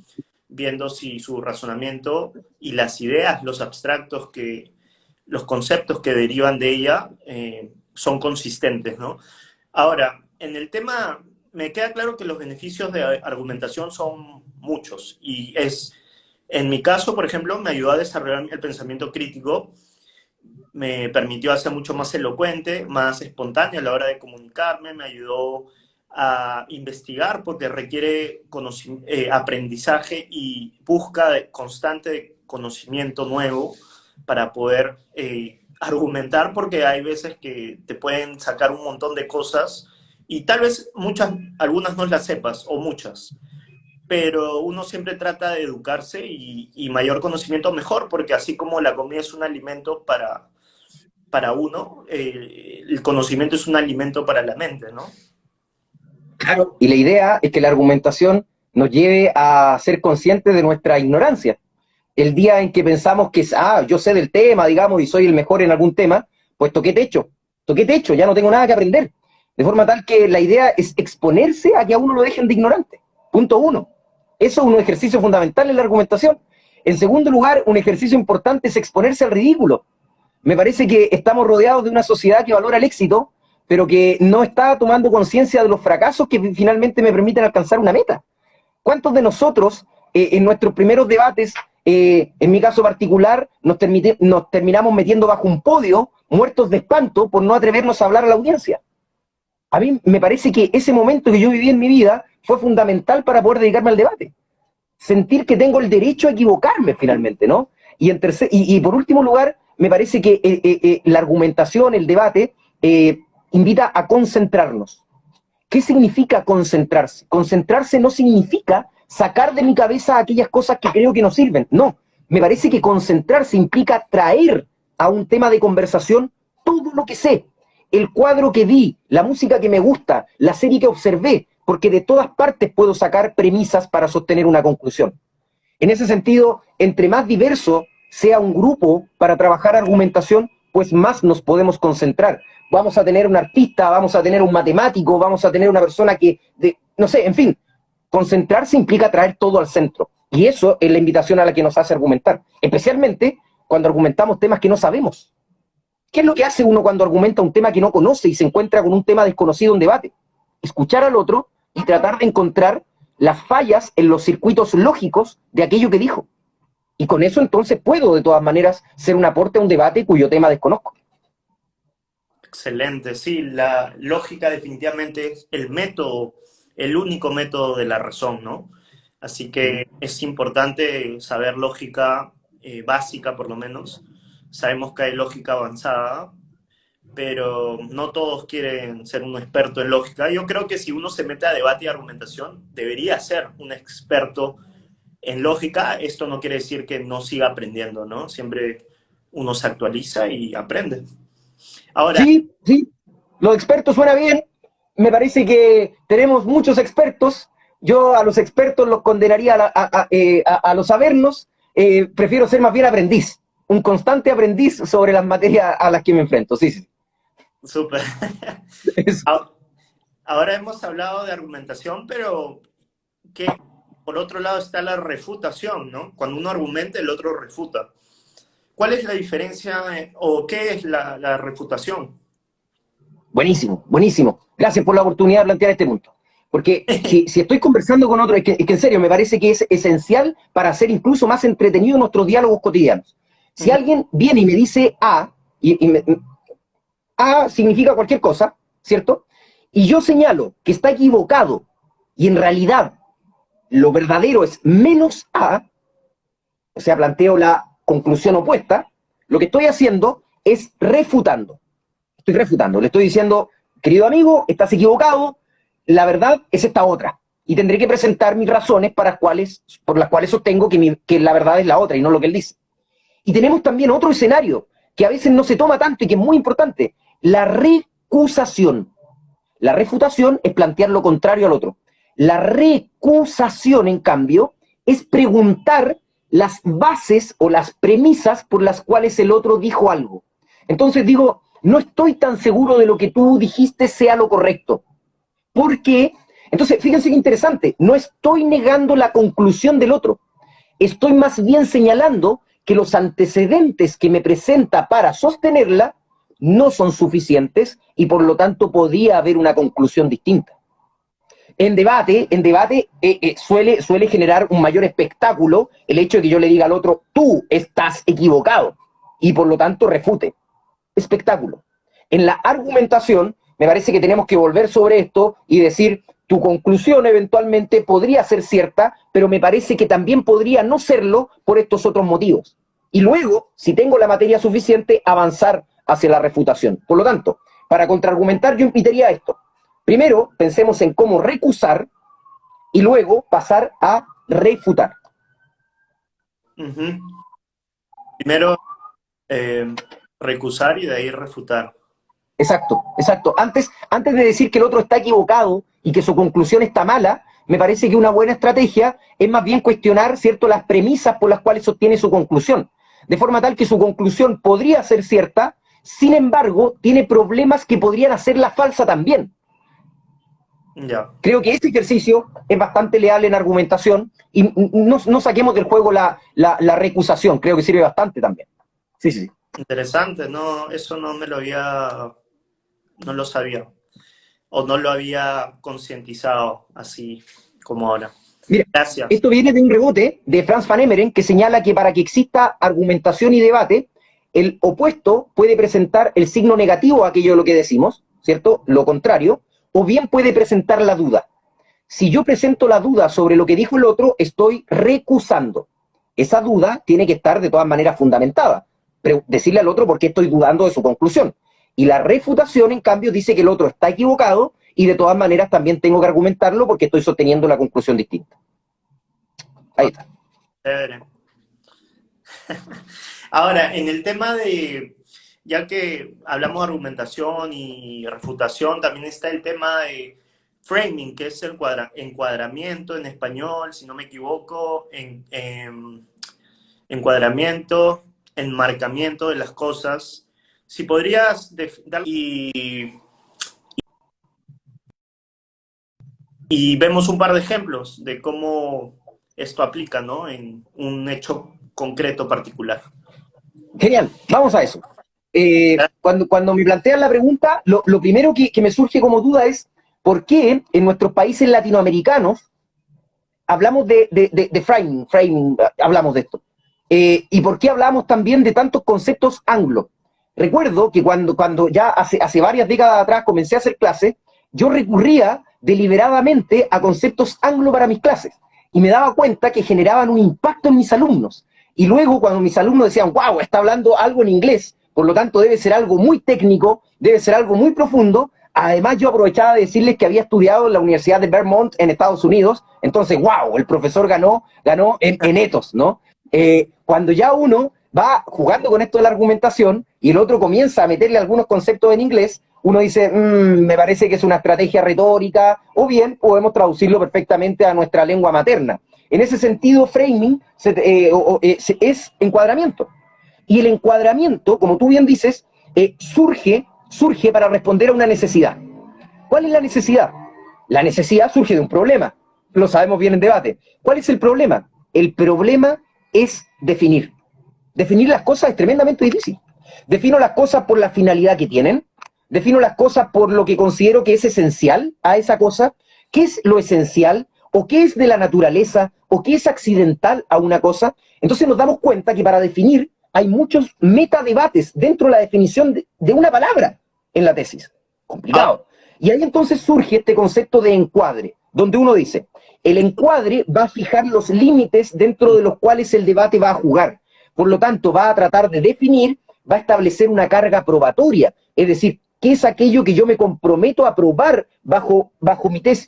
viendo si su razonamiento y las ideas, los abstractos, los conceptos que derivan de ella son consistentes, ¿no? Ahora, en el tema, me queda claro que los beneficios de argumentación son muchos y en mi caso, por ejemplo, me ayudó a desarrollar el pensamiento crítico, me permitió ser mucho más elocuente, más espontáneo a la hora de comunicarme, me ayudó a investigar porque requiere aprendizaje y constante de conocimiento nuevo para poder argumentar, porque hay veces que te pueden sacar un montón de cosas y tal vez algunas no las sepas o muchas, pero uno siempre trata de educarse y mayor conocimiento mejor, porque así como la comida es un alimento para uno, el conocimiento es un alimento para la mente, ¿no? Claro. Y la idea es que la argumentación nos lleve a ser conscientes de nuestra ignorancia. El día en que pensamos que, yo sé del tema, digamos, y soy el mejor en algún tema, pues toqué techo, ya no tengo nada que aprender. De forma tal que la idea es exponerse a que a uno lo dejen de ignorante. Punto uno. Eso es un ejercicio fundamental en la argumentación. En segundo lugar, un ejercicio importante es exponerse al ridículo. Me parece que estamos rodeados de una sociedad que valora el éxito, pero que no está tomando conciencia de los fracasos que finalmente me permiten alcanzar una meta. ¿Cuántos de nosotros en nuestros primeros debates, en mi caso particular, nos terminamos metiendo bajo un podio, muertos de espanto por no atrevernos a hablar a la audiencia? A mí me parece que ese momento que yo viví en mi vida fue fundamental para poder dedicarme al debate. Sentir que tengo el derecho a equivocarme finalmente, ¿no? Y por último lugar, me parece que la argumentación, el debate, invita a concentrarnos. ¿Qué significa concentrarse? Concentrarse no significa sacar de mi cabeza aquellas cosas que creo que no sirven. No, me parece que concentrarse implica traer a un tema de conversación todo lo que sé, el cuadro que vi, la música que me gusta, la serie que observé, porque de todas partes puedo sacar premisas para sostener una conclusión. En ese sentido, entre más diverso sea un grupo para trabajar argumentación, pues más nos podemos concentrar. Vamos a tener un artista, vamos a tener un matemático, vamos a tener una persona no sé, en fin, concentrarse implica traer todo al centro. Y eso es la invitación a la que nos hace argumentar, especialmente cuando argumentamos temas que no sabemos. ¿Qué es lo que hace uno cuando argumenta un tema que no conoce y se encuentra con un tema desconocido en debate? Escuchar al otro y tratar de encontrar las fallas en los circuitos lógicos de aquello que dijo. Y con eso entonces puedo de todas maneras ser un aporte a un debate cuyo tema desconozco. Excelente, sí, la lógica definitivamente es el método, el único método de la razón, ¿no? Así que es importante saber lógica básica, por lo menos. Sabemos que hay lógica avanzada, pero no todos quieren ser un experto en lógica. Yo creo que si uno se mete a debate y argumentación, debería ser un experto en lógica. Esto no quiere decir que no siga aprendiendo, ¿no? Siempre uno se actualiza y aprende. Ahora, Sí, sí, los expertos suena bien. Me parece que tenemos muchos expertos. Yo a los expertos los condenaría a los sabernos. Prefiero ser más bien aprendiz, un constante aprendiz sobre las materias a las que me enfrento. Sí, sí. súper. Ahora hemos hablado de argumentación, pero que por otro lado está la refutación, ¿no? Cuando uno argumenta, el otro refuta. ¿Cuál es la diferencia o qué es la refutación? Buenísimo, buenísimo. Gracias por la oportunidad de plantear este punto. Porque si estoy conversando con otro, es que en serio me parece que es esencial para hacer incluso más entretenido nuestros diálogos cotidianos. Si alguien viene y me dice A, A significa cualquier cosa, ¿cierto? Y yo señalo que está equivocado y en realidad lo verdadero es menos A, o sea, planteo la conclusión opuesta, lo que estoy haciendo es refutando. Estoy refutando, le estoy diciendo, querido amigo, estás equivocado, la verdad es esta otra. Y tendré que presentar mis razones por las cuales sostengo que la verdad es la otra y no lo que él dice. Y tenemos también otro escenario que a veces no se toma tanto y que es muy importante, la recusación. La refutación es plantear lo contrario al otro. La recusación, en cambio, es preguntar las bases o las premisas por las cuales el otro dijo algo. Entonces digo, no estoy tan seguro de lo que tú dijiste sea lo correcto. ¿Por qué? Entonces, fíjense qué interesante, no estoy negando la conclusión del otro, estoy más bien señalando que los antecedentes que me presenta para sostenerla no son suficientes y por lo tanto podía haber una conclusión distinta. En debate suele generar un mayor espectáculo el hecho de que yo le diga al otro, tú estás equivocado, y por lo tanto refute. Espectáculo. En la argumentación, me parece que tenemos que volver sobre esto y decir, tu conclusión eventualmente podría ser cierta, pero me parece que también podría no serlo por estos otros motivos. Y luego, si tengo la materia suficiente, avanzar hacia la refutación. Por lo tanto, para contraargumentar yo invitaría a esto. Primero, pensemos en cómo recusar y luego pasar a refutar. Ujú. Primero recusar y de ahí refutar. Exacto, exacto. Antes de decir que el otro está equivocado y que su conclusión está mala, me parece que una buena estrategia es más bien cuestionar, ¿cierto?, las premisas por las cuales sostiene su conclusión. De forma tal que su conclusión podría ser cierta, sin embargo, tiene problemas que podrían hacerla falsa también. Ya, Creo que este ejercicio es bastante leal en argumentación y no saquemos del juego la recusación, creo que sirve bastante también. Sí, sí, sí. interesante, no, eso no me lo había, no lo sabía, o no lo había concientizado así como ahora. Mira, Gracias. esto viene de un rebote de Franz van Emeren que señala que para que exista argumentación y debate, el opuesto puede presentar el signo negativo a aquello de lo que decimos, ¿cierto? Lo contrario, o bien puede presentar la duda. Si yo presento la duda sobre lo que dijo el otro, estoy recusando. Esa duda tiene que estar de todas maneras fundamentada. Pero decirle al otro por qué estoy dudando de su conclusión. Y la refutación, en cambio, dice que el otro está equivocado y de todas maneras también tengo que argumentarlo porque estoy sosteniendo la conclusión distinta. Ahí está. Chévere. Ahora, en el tema de, ya que hablamos de argumentación y refutación, también está el tema de framing, que es el encuadramiento en español, si no me equivoco, encuadramiento, enmarcamiento de las cosas. Si podrías dar y vemos un par de ejemplos de cómo esto aplica, ¿no? En un hecho concreto particular. Genial, vamos a eso. Cuando me plantean la pregunta, lo primero que me surge como duda es ¿por qué en nuestros países latinoamericanos hablamos de framing, hablamos de esto? ¿Y por qué hablamos también de tantos conceptos anglo? Recuerdo que cuando ya hace varias décadas atrás comencé a hacer clases, yo recurría deliberadamente a conceptos anglo para mis clases y me daba cuenta que generaban un impacto en mis alumnos. Y luego cuando mis alumnos decían, wow, está hablando algo en inglés, por lo tanto debe ser algo muy técnico, debe ser algo muy profundo, además yo aprovechaba de decirles que había estudiado en la Universidad de Vermont en Estados Unidos, entonces, wow, el profesor ganó en etos, ¿no? Cuando ya uno va jugando con esto de la argumentación y el otro comienza a meterle algunos conceptos en inglés, uno dice, me parece que es una estrategia retórica, o bien podemos traducirlo perfectamente a nuestra lengua materna. En ese sentido, framing es encuadramiento. Y el encuadramiento, como tú bien dices, surge para responder a una necesidad. ¿Cuál es la necesidad? La necesidad surge de un problema. Lo sabemos bien en debate. ¿Cuál es el problema? El problema es definir. Definir las cosas es tremendamente difícil. Defino las cosas por la finalidad que tienen, defino las cosas por lo que considero que es esencial a esa cosa. ¿Qué es lo esencial? ¿O qué es de la naturaleza? ¿O qué es accidental a una cosa? Entonces nos damos cuenta que para definir hay muchos metadebates dentro de la definición de una palabra en la tesis. Complicado. Y ahí entonces surge este concepto de encuadre, donde uno dice, el encuadre va a fijar los límites dentro de los cuales el debate va a jugar. Por lo tanto, va a tratar de definir, va a establecer una carga probatoria, es decir, qué es aquello que yo me comprometo a probar bajo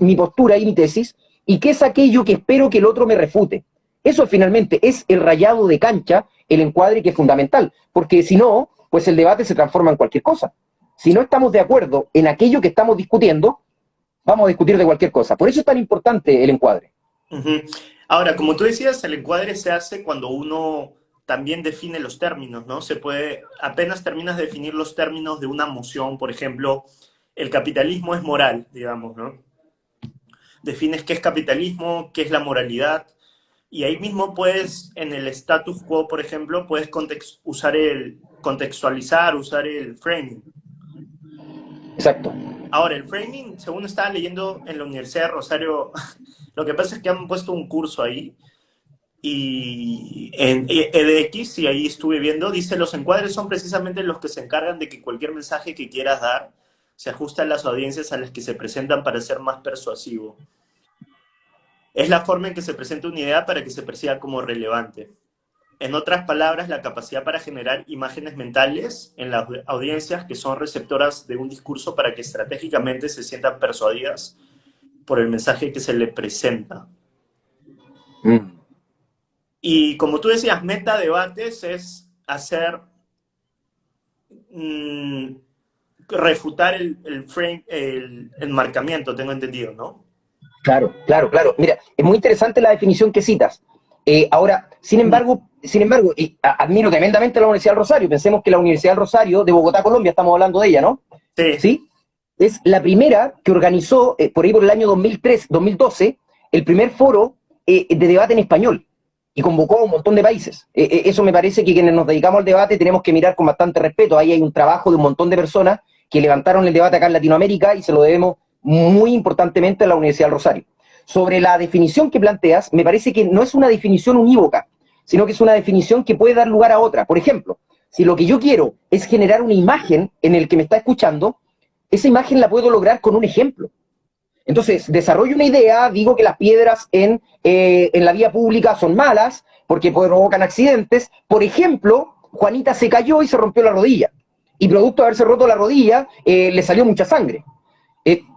mi postura y mi tesis, y qué es aquello que espero que el otro me refute. Eso finalmente es el rayado de cancha, el encuadre que es fundamental, porque si no, pues el debate se transforma en cualquier cosa. Si no estamos de acuerdo en aquello que estamos discutiendo, vamos a discutir de cualquier cosa. Por eso es tan importante el encuadre. Uh-huh. Ahora, como tú decías, el encuadre se hace cuando uno también define los términos, ¿no? Se puede, apenas terminas de definir los términos de una moción, por ejemplo, el capitalismo es moral, digamos, ¿no? Defines qué es capitalismo, qué es la moralidad, y ahí mismo puedes, en el status quo, por ejemplo, puedes contextualizar, usar el framing. Exacto. Ahora, el framing, según estaba leyendo en la Universidad de Rosario, lo que pasa es que han puesto un curso ahí, y en EDX, y ahí estuve viendo, dice, los encuadres son precisamente los que se encargan de que cualquier mensaje que quieras dar se ajuste a las audiencias a las que se presentan para ser más persuasivo. Es la forma en que se presenta una idea para que se perciba como relevante. En otras palabras, la capacidad para generar imágenes mentales en las audiencias que son receptoras de un discurso para que estratégicamente se sientan persuadidas por el mensaje que se le presenta. Mm. Y como tú decías, metadebates es hacer, refutar el enmarcamiento, tengo entendido, ¿no? Claro, claro, claro. Mira, es muy interesante la definición que citas. Ahora, sin embargo, admiro tremendamente la Universidad del Rosario. Pensemos que la Universidad del Rosario de Bogotá, Colombia, estamos hablando de ella, ¿no? Sí. ¿Sí? Es la primera que organizó, por ahí por el año 2003, 2012, el primer foro de debate en español. Y convocó a un montón de países. Eso me parece que quienes nos dedicamos al debate tenemos que mirar con bastante respeto. Ahí hay un trabajo de un montón de personas que levantaron el debate acá en Latinoamérica y se lo debemos muy importantemente a la Universidad del Rosario. Sobre la definición que planteas, me parece que no es una definición unívoca, sino que es una definición que puede dar lugar a otra. Por ejemplo, si lo que yo quiero es generar una imagen en el que me está escuchando, esa imagen la puedo lograr con un ejemplo. Entonces, desarrollo una idea, digo que las piedras en la vía pública son malas porque provocan accidentes. Por ejemplo, Juanita se cayó y se rompió la rodilla. Y producto de haberse roto la rodilla, le salió mucha sangre.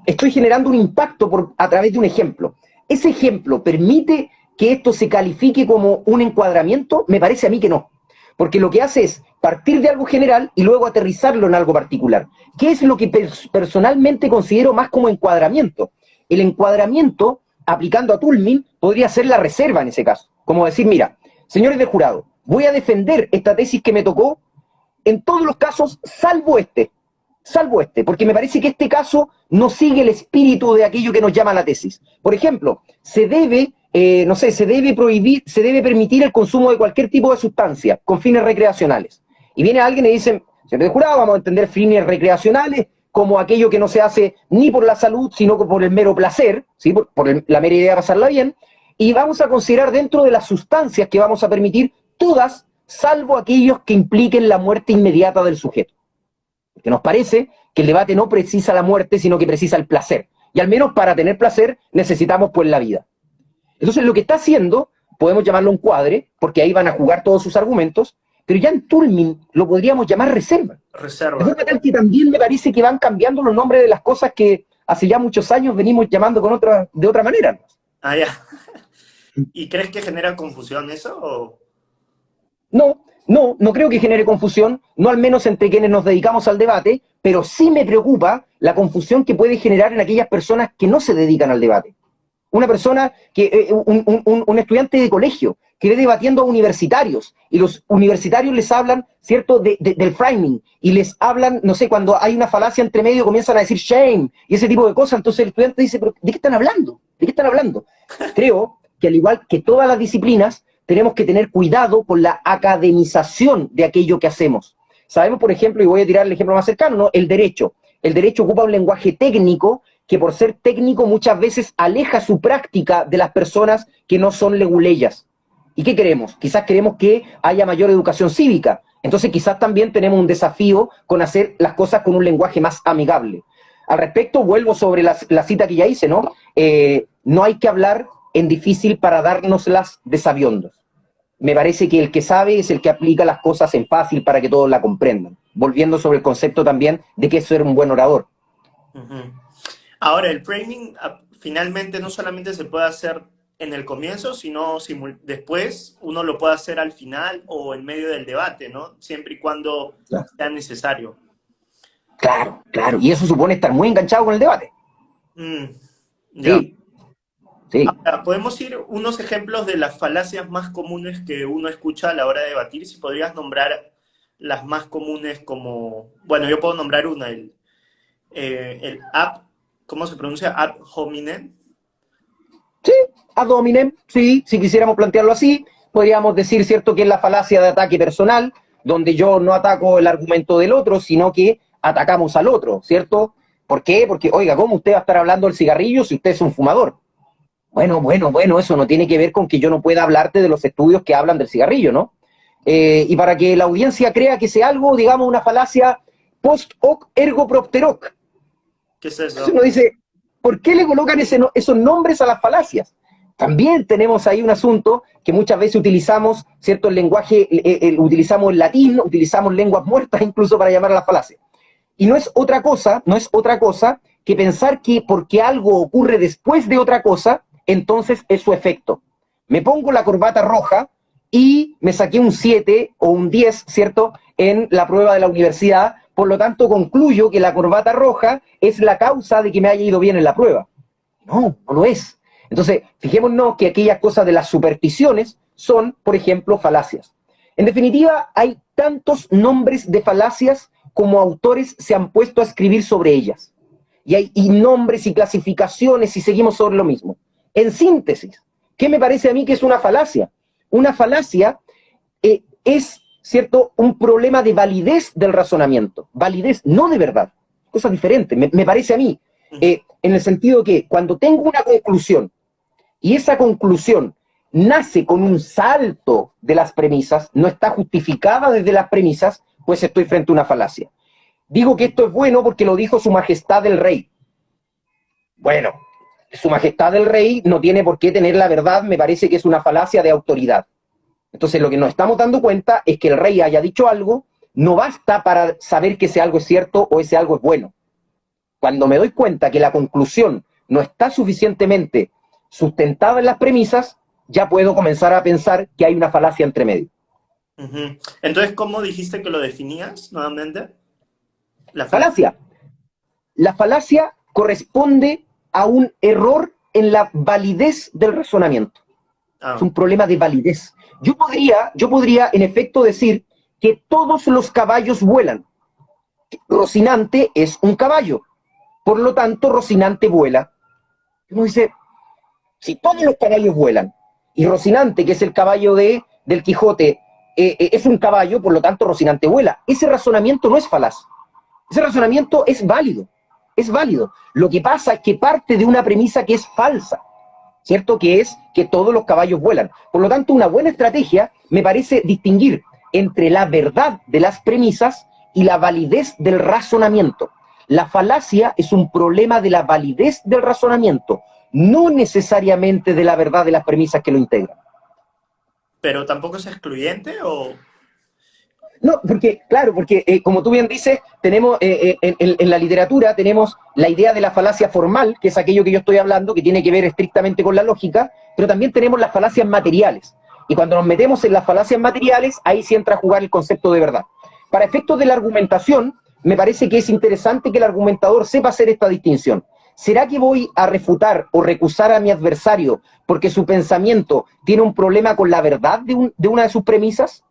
Estoy generando un impacto a través de un ejemplo. ¿Ese ejemplo permite que esto se califique como un encuadramiento? Me parece a mí que no. Porque lo que hace es partir de algo general y luego aterrizarlo en algo particular. ¿Qué es lo que personalmente considero más como encuadramiento? El encuadramiento, aplicando a Toulmin, podría ser la reserva en ese caso. Como decir, mira, señores del jurado, voy a defender esta tesis que me tocó en todos los casos, salvo este, porque me parece que este caso no sigue el espíritu de aquello que nos llama la tesis. Por ejemplo, se debe prohibir, se debe permitir el consumo de cualquier tipo de sustancia con fines recreacionales. Y viene alguien y dice, señor del jurado, vamos a entender fines recreacionales como aquello que no se hace ni por la salud, sino por el mero placer, ¿sí? por la mera idea de pasarla bien, y vamos a considerar dentro de las sustancias que vamos a permitir todas, salvo aquellos que impliquen la muerte inmediata del sujeto. Porque nos parece que el debate no precisa la muerte, sino que precisa el placer. Y al menos para tener placer necesitamos pues la vida. Entonces lo que está haciendo, podemos llamarlo un cuadre, porque ahí van a jugar todos sus argumentos, pero ya en Toulmin lo podríamos llamar reserva. Reserva. De forma tal que también me parece que van cambiando los nombres de las cosas que hace ya muchos años venimos llamando de otra manera. Ah, ya. ¿Y crees que genera confusión eso? ¿O? No creo que genere confusión, no al menos entre quienes nos dedicamos al debate, pero sí me preocupa la confusión que puede generar en aquellas personas que no se dedican al debate. Una persona, un estudiante de colegio, que ve debatiendo a universitarios, y los universitarios les hablan, ¿cierto?, del framing, y les hablan, no sé, cuando hay una falacia entre medio, comienzan a decir shame, y ese tipo de cosas, entonces el estudiante dice, ¿pero de qué están hablando? ¿De qué están hablando? Creo que al igual que todas las disciplinas, tenemos que tener cuidado con la academización de aquello que hacemos. Sabemos, por ejemplo, y voy a tirar el ejemplo más cercano, ¿no?, el derecho. El derecho ocupa un lenguaje técnico que por ser técnico muchas veces aleja su práctica de las personas que no son leguleyas. ¿Y qué queremos? Quizás queremos que haya mayor educación cívica. Entonces quizás también tenemos un desafío con hacer las cosas con un lenguaje más amigable. Al respecto, vuelvo sobre la cita que ya hice, ¿no? No hay que hablar en difícil para dárnoslas de sabiondos. Me parece que el que sabe es el que aplica las cosas en fácil para que todos la comprendan. Volviendo sobre el concepto también de que eso era un buen orador. Uh-huh. Ahora, el framing finalmente no solamente se puede hacer en el comienzo, sino después uno lo puede hacer al final o en medio del debate, ¿no? Siempre y cuando sea necesario. Claro. Y eso supone estar muy enganchado con el debate. Ya. Sí. Ahora, podemos ir unos ejemplos de las falacias más comunes que uno escucha a la hora de debatir. Si podrías nombrar las más comunes como... Bueno, yo puedo nombrar una, el ad, ¿cómo se pronuncia? Ad hominem. Sí, ad hominem, sí, si quisiéramos plantearlo así, podríamos decir, ¿cierto?, que es la falacia de ataque personal, donde yo no ataco el argumento del otro, sino que atacamos al otro, ¿cierto? ¿Por qué? Porque, oiga, ¿cómo usted va a estar hablando del cigarrillo si usted es un fumador? Bueno, eso no tiene que ver con que yo no pueda hablarte de los estudios que hablan del cigarrillo, ¿no? Y para que la audiencia crea que sea algo, digamos, una falacia post hoc ergo propter hoc. ¿Qué es eso? Entonces uno dice, ¿por qué le colocan esos nombres a las falacias? También tenemos ahí un asunto que muchas veces utilizamos, ¿cierto? El lenguaje, utilizamos el latín, utilizamos lenguas muertas incluso para llamar a las falacias. Y no es otra cosa que pensar que porque algo ocurre después de otra cosa, entonces es su efecto. Me pongo la corbata roja y me saqué un 7 o un 10, ¿cierto?, en la prueba de la universidad, por lo tanto concluyo que la corbata roja es la causa de que me haya ido bien en la prueba. No, no lo es. Entonces, fijémonos que aquellas cosas de las supersticiones son, por ejemplo, falacias. En definitiva, hay tantos nombres de falacias como autores se han puesto a escribir sobre ellas. Y hay nombres y clasificaciones y seguimos sobre lo mismo. En síntesis, ¿qué me parece a mí que es una falacia? Una falacia es, ¿cierto?, un problema de validez del razonamiento. Validez, no de verdad. Cosas diferentes, me parece a mí. En el sentido que cuando tengo una conclusión y esa conclusión nace con un salto de las premisas, no está justificada desde las premisas, pues estoy frente a una falacia. Digo que esto es bueno porque lo dijo Su Majestad el Rey. Bueno, Su Majestad el Rey no tiene por qué tener la verdad, me parece que es una falacia de autoridad. Entonces lo que nos estamos dando cuenta es que el rey haya dicho algo, no basta para saber que ese algo es cierto o ese algo es bueno. Cuando me doy cuenta que la conclusión no está suficientemente sustentada en las premisas, ya puedo comenzar a pensar que hay una falacia entre medio. Entonces, ¿cómo dijiste que lo definías nuevamente? La falacia. La falacia corresponde a un error en la validez del razonamiento. Es un problema de validez. Yo podría, en efecto, decir que todos los caballos vuelan. Rocinante es un caballo. Por lo tanto, Rocinante vuela. Uno dice, si todos los caballos vuelan, y Rocinante, que es el caballo del Quijote, es un caballo, por lo tanto, Rocinante vuela. Ese razonamiento no es falaz. Ese razonamiento es válido. Es válido. Lo que pasa es que parte de una premisa que es falsa, ¿cierto? Que es que todos los caballos vuelan. Por lo tanto, una buena estrategia me parece distinguir entre la verdad de las premisas y la validez del razonamiento. La falacia es un problema de la validez del razonamiento, no necesariamente de la verdad de las premisas que lo integran. ¿Pero tampoco es excluyente o...? No, porque, claro, porque como tú bien dices, tenemos en la literatura tenemos la idea de la falacia formal, que es aquello que yo estoy hablando, que tiene que ver estrictamente con la lógica, pero también tenemos las falacias materiales. Y cuando nos metemos en las falacias materiales, ahí sí entra a jugar el concepto de verdad. Para efectos de la argumentación, me parece que es interesante que el argumentador sepa hacer esta distinción. ¿Será que voy a refutar o recusar a mi adversario porque su pensamiento tiene un problema con la verdad de una de sus premisas?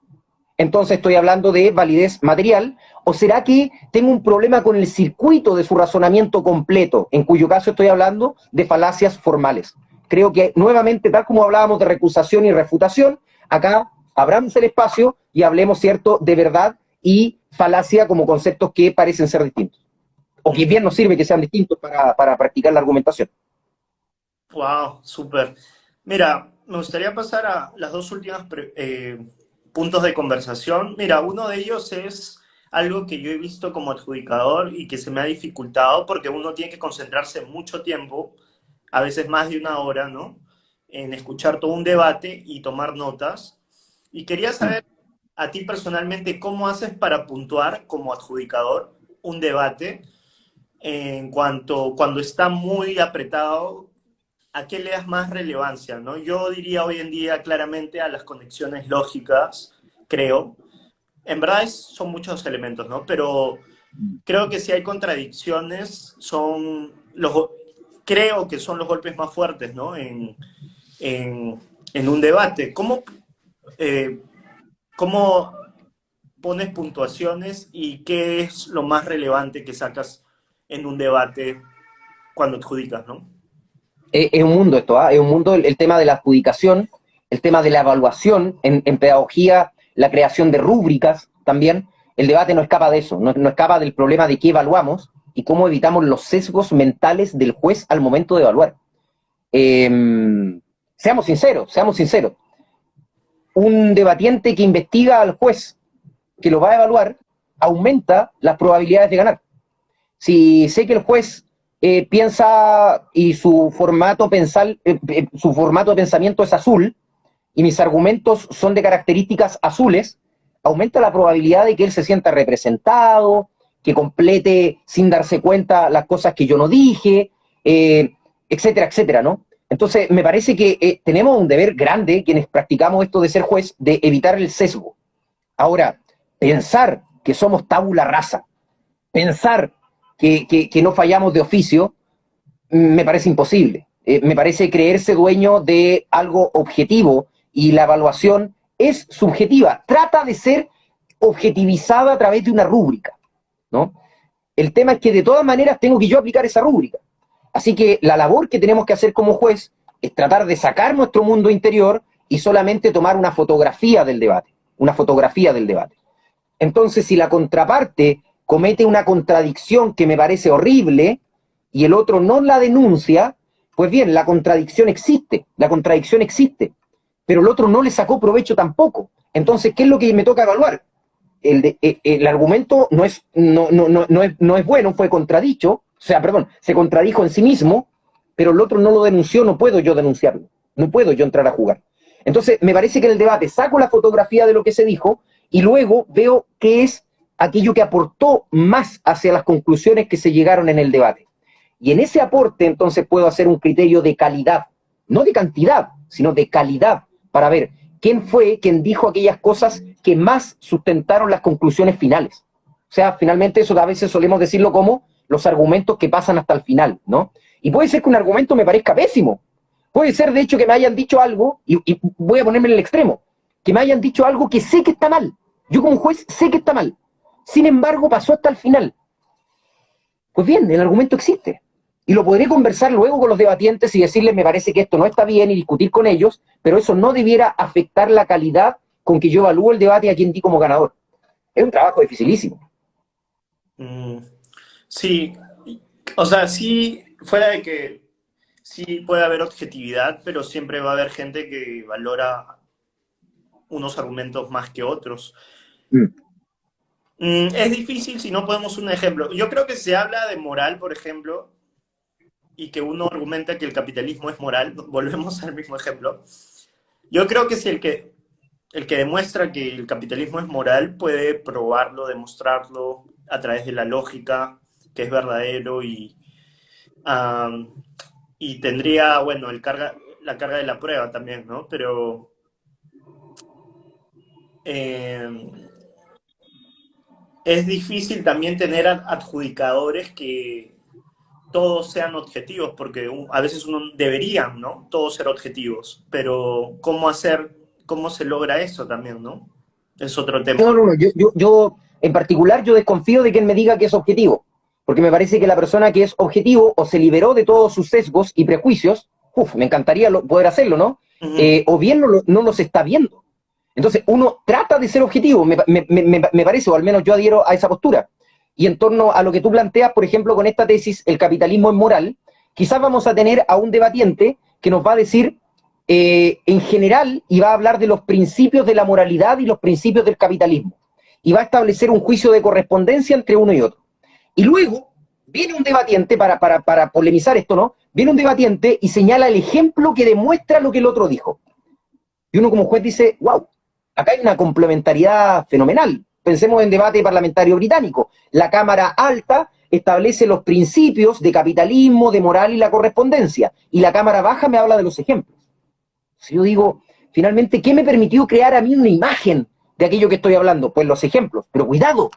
Entonces estoy hablando de validez material, ¿o será que tengo un problema con el circuito de su razonamiento completo, en cuyo caso estoy hablando de falacias formales? Creo que nuevamente, tal como hablábamos de recusación y refutación, acá abramos el espacio y hablemos, ¿cierto?, de verdad y falacia como conceptos que parecen ser distintos, o que bien nos sirve que sean distintos para practicar la argumentación. Wow, súper. Mira, me gustaría pasar a las dos últimas puntos de conversación. Mira, uno de ellos es algo que yo he visto como adjudicador y que se me ha dificultado porque uno tiene que concentrarse mucho tiempo, a veces más de una hora, ¿no?, en escuchar todo un debate y tomar notas. Y quería saber a ti personalmente cómo haces para puntuar como adjudicador un debate en cuanto cuando está muy apretado. ¿A qué le das más relevancia, no? Yo diría hoy en día claramente a las conexiones lógicas, creo. En verdad son muchos elementos, ¿no? Pero creo que si hay contradicciones, creo que son los golpes más fuertes, ¿no?, en un debate. ¿Cómo pones puntuaciones y qué es lo más relevante que sacas en un debate cuando adjudicas, ¿no? Es un mundo esto, es un mundo el tema de la adjudicación, el tema de la evaluación, en pedagogía, la creación de rúbricas también. El debate no escapa de eso, no escapa del problema de qué evaluamos y cómo evitamos los sesgos mentales del juez al momento de evaluar. Seamos sinceros. Un debatiente que investiga al juez que lo va a evaluar aumenta las probabilidades de ganar. Si sé que el juez piensa y su formato de pensamiento es azul y mis argumentos son de características azules, aumenta la probabilidad de que él se sienta representado, que complete sin darse cuenta las cosas que yo no dije, etcétera, etcétera, ¿no? Entonces, me parece que tenemos un deber grande, quienes practicamos esto de ser juez, de evitar el sesgo. Ahora, pensar que somos tabula rasa, pensar que no fallamos de oficio, me parece imposible. Me parece creerse dueño de algo objetivo y la evaluación es subjetiva. Trata de ser objetivizada a través de una rúbrica, ¿no? El tema es que de todas maneras tengo que yo aplicar esa rúbrica. Así que la labor que tenemos que hacer como juez es tratar de sacar nuestro mundo interior y solamente tomar una fotografía del debate, una fotografía del debate. Entonces, si la contraparte comete una contradicción que me parece horrible y el otro no la denuncia, pues bien, la contradicción existe, pero el otro no le sacó provecho tampoco. Entonces, ¿qué es lo que me toca evaluar? El argumento no es bueno, fue contradicho, o sea, perdón, se contradijo en sí mismo, pero el otro no lo denunció, no puedo yo denunciarlo, no puedo yo entrar a jugar. Entonces, me parece que en el debate saco la fotografía de lo que se dijo y luego veo qué es aquello que aportó más hacia las conclusiones que se llegaron en el debate. Y en ese aporte, entonces, puedo hacer un criterio de calidad, no de cantidad, sino de calidad, para ver quién fue quien dijo aquellas cosas que más sustentaron las conclusiones finales. O sea, finalmente eso a veces solemos decirlo como los argumentos que pasan hasta el final, ¿no? Y puede ser que un argumento me parezca pésimo. Puede ser, de hecho, que me hayan dicho algo, y voy a ponerme en el extremo, que me hayan dicho algo que sé que está mal. Yo como juez sé que está mal. Sin embargo, pasó hasta el final. Pues bien, el argumento existe. Y lo podré conversar luego con los debatientes y decirles, me parece que esto no está bien y discutir con ellos, pero eso no debiera afectar la calidad con que yo evalúo el debate y a quien di como ganador. Es un trabajo dificilísimo. Sí, o sea, sí, fuera de que sí puede haber objetividad, pero siempre va a haber gente que valora unos argumentos más que otros. Mm. Es difícil si no podemos un ejemplo. Yo creo que se habla de moral, por ejemplo, y que uno argumenta que el capitalismo es moral. Volvemos al mismo ejemplo. Yo creo que si el que demuestra que el capitalismo es moral puede probarlo, demostrarlo a través de la lógica, que es verdadero y tendría, bueno, la carga de la prueba también, ¿no? Pero es difícil también tener adjudicadores que todos sean objetivos, porque a veces uno deberían, ¿no? Todos ser objetivos, pero cómo se logra eso también, ¿no? Es otro tema. No, yo, en particular, yo desconfío de quien me diga que es objetivo, porque me parece que la persona que es objetivo o se liberó de todos sus sesgos y prejuicios, me encantaría poder hacerlo, ¿no? O bien no los está viendo. Entonces, uno trata de ser objetivo, me parece, o al menos yo adhiero a esa postura. Y en torno a lo que tú planteas, por ejemplo, con esta tesis, el capitalismo es moral, quizás vamos a tener a un debatiente que nos va a decir, en general, y va a hablar de los principios de la moralidad y los principios del capitalismo. Y va a establecer un juicio de correspondencia entre uno y otro. Y luego viene un debatiente, para polemizar esto, ¿no? Viene un debatiente y señala el ejemplo que demuestra lo que el otro dijo. Y uno como juez dice, wow, acá hay una complementariedad fenomenal. Pensemos en debate parlamentario británico. La Cámara Alta establece los principios de capitalismo, de moral y la correspondencia. Y la Cámara Baja me habla de los ejemplos. Si yo digo, finalmente, ¿qué me permitió crear a mí una imagen de aquello que estoy hablando? Pues los ejemplos. Pero cuidado,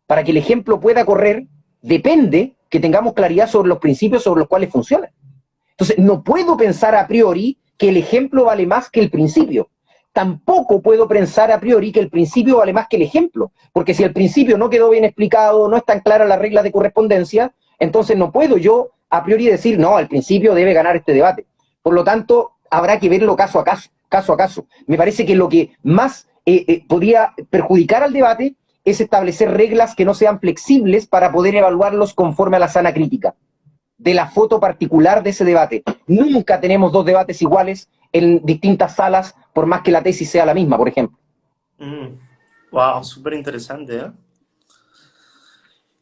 para que el ejemplo pueda correr, depende que tengamos claridad sobre los principios sobre los cuales funciona. Entonces, no puedo pensar a priori que el ejemplo vale más que el principio. Tampoco puedo pensar a priori que el principio vale más que el ejemplo, porque si el principio no quedó bien explicado, no están claras las reglas de correspondencia, entonces no puedo yo a priori decir, no, al principio debe ganar este debate. Por lo tanto, habrá que verlo caso a caso. Me parece que lo que más podría perjudicar al debate es establecer reglas que no sean flexibles para poder evaluarlos conforme a la sana crítica de la foto particular de ese debate. Nunca tenemos dos debates iguales en distintas salas, por más que la tesis sea la misma, por ejemplo. Wow, súper interesante, ¿eh?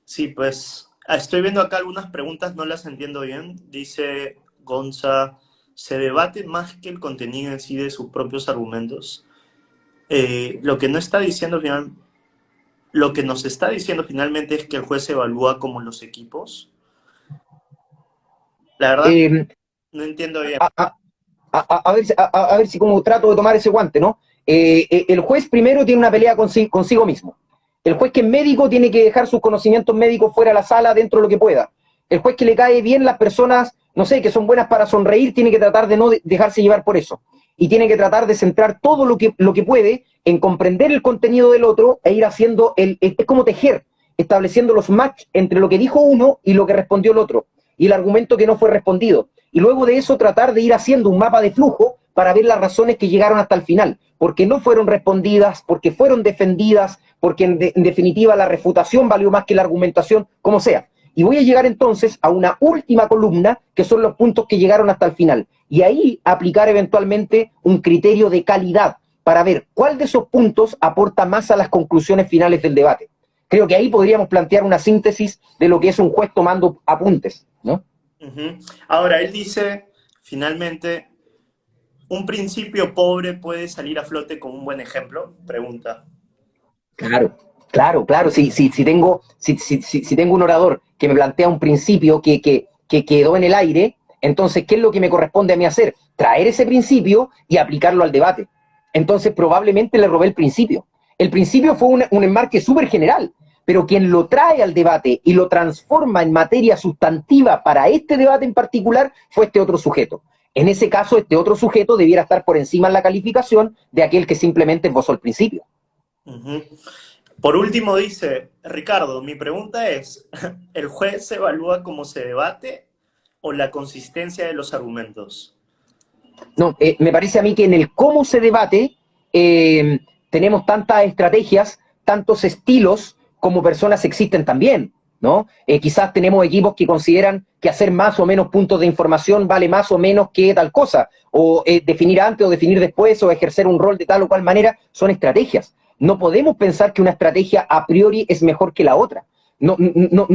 Sí, pues estoy viendo acá algunas preguntas, no las entiendo bien. Dice Gonza, ¿se debate más que el contenido en sí de sus propios argumentos? Lo que no está diciendo al final, lo que nos está diciendo finalmente es que el juez evalúa como los equipos. La verdad, Eh, no entiendo bien. a, a- a ver si como trato de tomar ese guante, ¿no? El juez primero tiene una pelea consigo mismo. El juez que es médico tiene que dejar sus conocimientos médicos fuera de la sala dentro de lo que pueda. El juez que le cae bien las personas, no sé, que son buenas para sonreír, tiene que tratar de no dejarse llevar por eso. Y tiene que tratar de centrar todo lo que puede en comprender el contenido del otro e ir haciendo, es como tejer, estableciendo los match entre lo que dijo uno y lo que respondió el otro, y el argumento que no fue respondido. Y luego de eso tratar de ir haciendo un mapa de flujo para ver las razones que llegaron hasta el final, porque no fueron respondidas, porque fueron defendidas, porque en definitiva la refutación valió más que la argumentación, como sea. Y voy a llegar entonces a una última columna, que son los puntos que llegaron hasta el final. Y ahí aplicar eventualmente un criterio de calidad para ver cuál de esos puntos aporta más a las conclusiones finales del debate. Creo que ahí podríamos plantear una síntesis de lo que es un juez tomando apuntes, ¿no? Ahora, él dice, finalmente, ¿un principio pobre puede salir a flote como un buen ejemplo? Pregunta. Claro, claro. Si tengo un orador que me plantea un principio que quedó en el aire, entonces, ¿qué es lo que me corresponde a mí hacer? Traer ese principio y aplicarlo al debate. Entonces, probablemente le robé el principio. El principio fue un enmarque súper general, pero quien lo trae al debate y lo transforma en materia sustantiva para este debate en particular fue este otro sujeto. En ese caso, este otro sujeto debiera estar por encima en la calificación de aquel que simplemente esbozó el principio. Uh-huh. Por último dice, Ricardo, mi pregunta es, ¿el juez se evalúa cómo se debate o la consistencia de los argumentos? No, me parece a mí que en el cómo se debate tenemos tantas estrategias, tantos estilos como personas existen también, ¿no? Quizás tenemos equipos que consideran que hacer más o menos puntos de información vale más o menos que tal cosa, o definir antes o definir después, o ejercer un rol de tal o cual manera, son estrategias. No podemos pensar que una estrategia a priori es mejor que la otra. No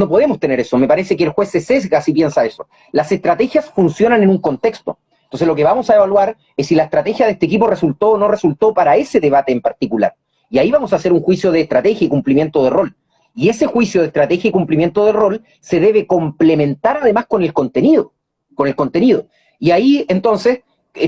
podemos tener eso. Me parece que el juez se sesga si piensa eso. Las estrategias funcionan en un contexto. Entonces lo que vamos a evaluar es si la estrategia de este equipo resultó o no resultó para ese debate en particular. Y ahí vamos a hacer un juicio de estrategia y cumplimiento de rol. Y ese juicio de estrategia y cumplimiento de rol se debe complementar además con el contenido. Con el contenido. Y ahí entonces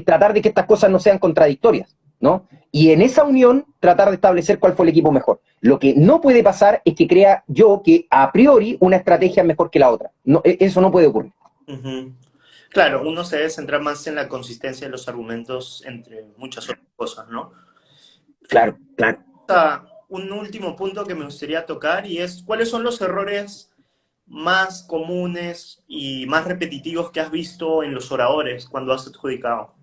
tratar de que estas cosas no sean contradictorias, ¿no? Y en esa unión tratar de establecer cuál fue el equipo mejor. Lo que no puede pasar es que crea yo que a priori una estrategia es mejor que la otra. No, eso no puede ocurrir. Uh-huh. Claro, uno se debe centrar más en la consistencia de los argumentos entre muchas otras cosas, ¿no? Claro, claro. Un último punto que me gustaría tocar y es, ¿cuáles son los errores más comunes y más repetitivos que has visto en los oradores cuando has adjudicado?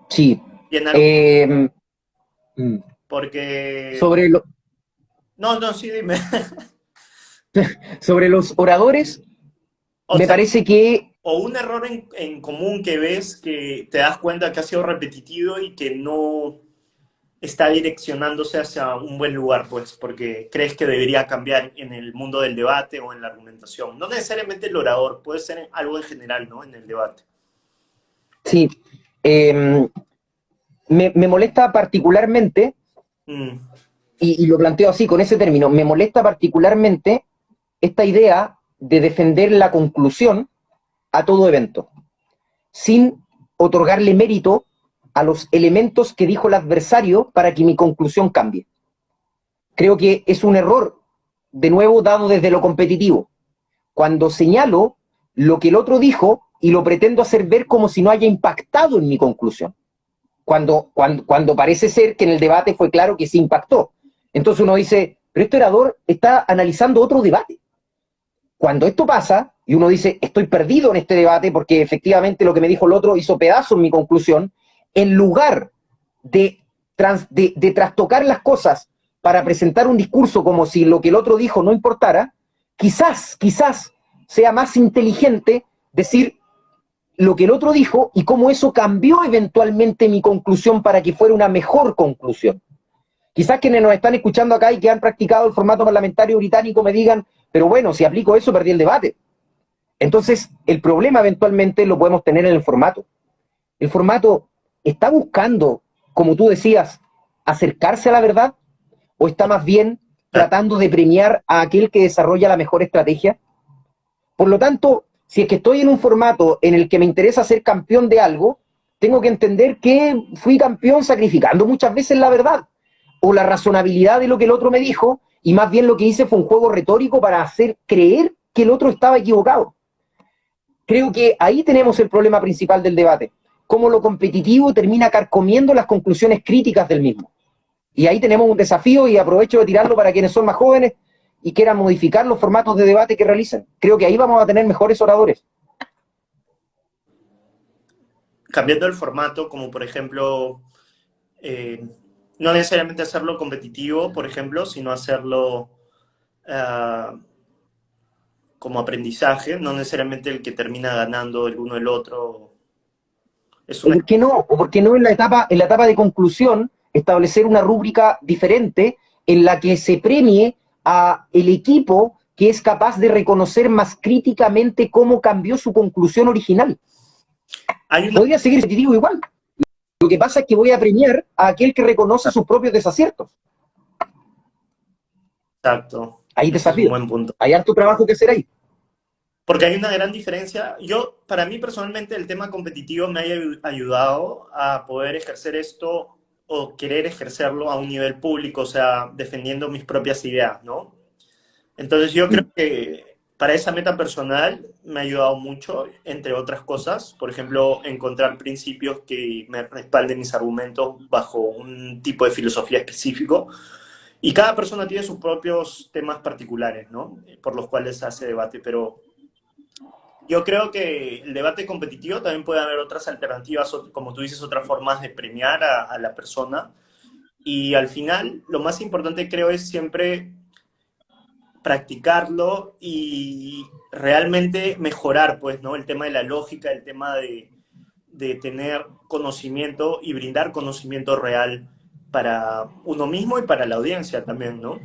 Sí. Y en algo, Eh, porque... sobre, lo, No, no, sí, dime. sobre los oradores, O me sea, parece que o un error en común que ves que te das cuenta que ha sido repetitivo y que no está direccionándose hacia un buen lugar, pues, porque crees que debería cambiar en el mundo del debate o en la argumentación. No necesariamente el orador, puede ser algo en general, ¿no? En el debate. sí. Me molesta particularmente, Mm, y lo planteo así, con ese término, me molesta particularmente esta idea de defender la conclusión a todo evento, sin otorgarle mérito a los elementos que dijo el adversario para que mi conclusión cambie. Creo que es un error, de nuevo, dado desde lo competitivo. Cuando señalo lo que el otro dijo y lo pretendo hacer ver como si no haya impactado en mi conclusión. Cuando parece ser que en el debate fue claro que sí impactó. Entonces uno dice, pero este orador está analizando otro debate. Cuando esto pasa, y uno dice, estoy perdido en este debate porque efectivamente lo que me dijo el otro hizo pedazos en mi conclusión, en lugar de trastocar las cosas para presentar un discurso como si lo que el otro dijo no importara, quizás sea más inteligente decir lo que el otro dijo y cómo eso cambió eventualmente mi conclusión para que fuera una mejor conclusión. Quizás quienes nos están escuchando acá y que han practicado el formato parlamentario británico me digan, pero bueno, si aplico eso perdí el debate. Entonces, el problema eventualmente lo podemos tener en el formato. El formato está buscando, como tú decías, acercarse a la verdad o está más bien tratando de premiar a aquel que desarrolla la mejor estrategia. Por lo tanto, si es que estoy en un formato en el que me interesa ser campeón de algo, tengo que entender que fui campeón sacrificando muchas veces la verdad o la razonabilidad de lo que el otro me dijo, y más bien lo que hice fue un juego retórico para hacer creer que el otro estaba equivocado. Creo que ahí tenemos el problema principal del debate, cómo lo competitivo termina carcomiendo las conclusiones críticas del mismo. Y ahí tenemos un desafío, y aprovecho de tirarlo para quienes son más jóvenes y quieran modificar los formatos de debate que realicen. Creo que ahí vamos a tener mejores oradores. Cambiando el formato, como por ejemplo, no necesariamente hacerlo competitivo, por ejemplo, sino hacerlo como aprendizaje, no necesariamente el que termina ganando el uno el otro. Es ¿O una... por qué no? ¿O por qué no en la etapa de conclusión establecer una rúbrica diferente en la que se premie a el equipo que es capaz de reconocer más críticamente cómo cambió su conclusión original? Podría seguir competitivo igual. Lo que pasa es que voy a premiar a aquel que reconoce sus propios desaciertos. Exacto. Hay Ese es un desafío. buen punto. Hay harto trabajo que hacer ahí. Porque hay una gran diferencia. Para mí personalmente, el tema competitivo me ha ayudado a poder ejercer esto o querer ejercerlo a un nivel público, o sea, defendiendo mis propias ideas, ¿no? Entonces yo creo que para esa meta personal me ha ayudado mucho, entre otras cosas. Por ejemplo, encontrar principios que me respalden mis argumentos bajo un tipo de filosofía específico. Y cada persona tiene sus propios temas particulares, ¿no? Por los cuales hace debate, pero yo creo que el debate competitivo también puede haber otras alternativas, como tú dices, otras formas de premiar a la persona. Y al final, lo más importante creo es siempre practicarlo y realmente mejorar, pues, ¿no? El tema de la lógica, el tema de tener conocimiento y brindar conocimiento real para uno mismo y para la audiencia también, ¿no?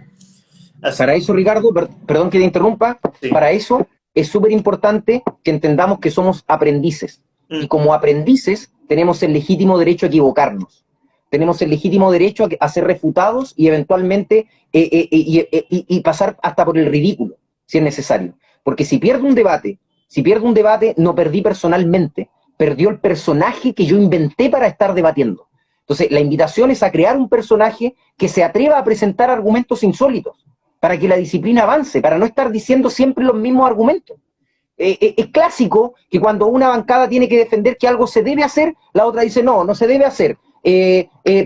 Así, Para eso, Ricardo, perdón que te interrumpa, sí. para eso es súper importante que entendamos que somos aprendices. Y como aprendices tenemos el legítimo derecho a equivocarnos. Tenemos el legítimo derecho a ser refutados y eventualmente y pasar hasta por el ridículo, si es necesario. Porque si pierdo un debate, no perdí personalmente, perdió el personaje que yo inventé para estar debatiendo. Entonces, la invitación es a crear un personaje que se atreva a presentar argumentos insólitos, para que la disciplina avance, para no estar diciendo siempre los mismos argumentos. Es clásico que cuando una bancada tiene que defender que algo se debe hacer, la otra dice, no, no se debe hacer,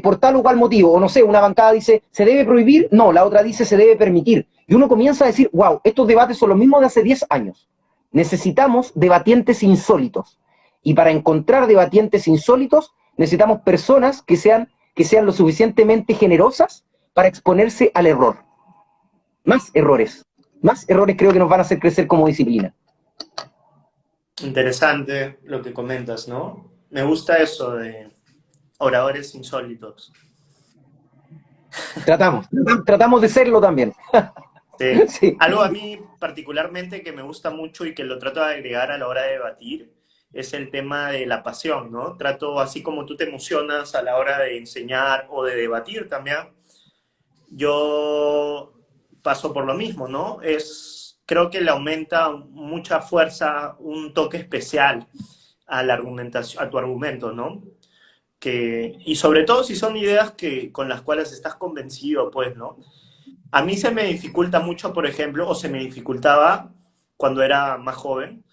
por tal o cual motivo, o no sé, una bancada dice, se debe prohibir, no, la otra dice, se debe permitir. Y uno comienza a decir, wow, estos debates son los mismos de hace 10 años. Necesitamos debatientes insólitos. Y para encontrar debatientes insólitos, necesitamos personas que sean lo suficientemente generosas para exponerse al error. Más errores creo que nos van a hacer crecer como disciplina. Interesante lo que comentas, ¿no? Me gusta eso de oradores insólitos. Tratamos de serlo también. Sí. Sí. Algo a mí particularmente que me gusta mucho y que lo trato de agregar a la hora de debatir es el tema de la pasión, ¿no? Trato, así como tú te emocionas a la hora de enseñar o de debatir también, yo paso por lo mismo, ¿no? Creo que le aumenta mucha fuerza, un toque especial a la argumentación, a tu argumento, ¿no? Y sobre todo si son ideas con las cuales estás convencido, pues, ¿no? A mí se me dificulta mucho, por ejemplo, o se me dificultaba cuando era más joven,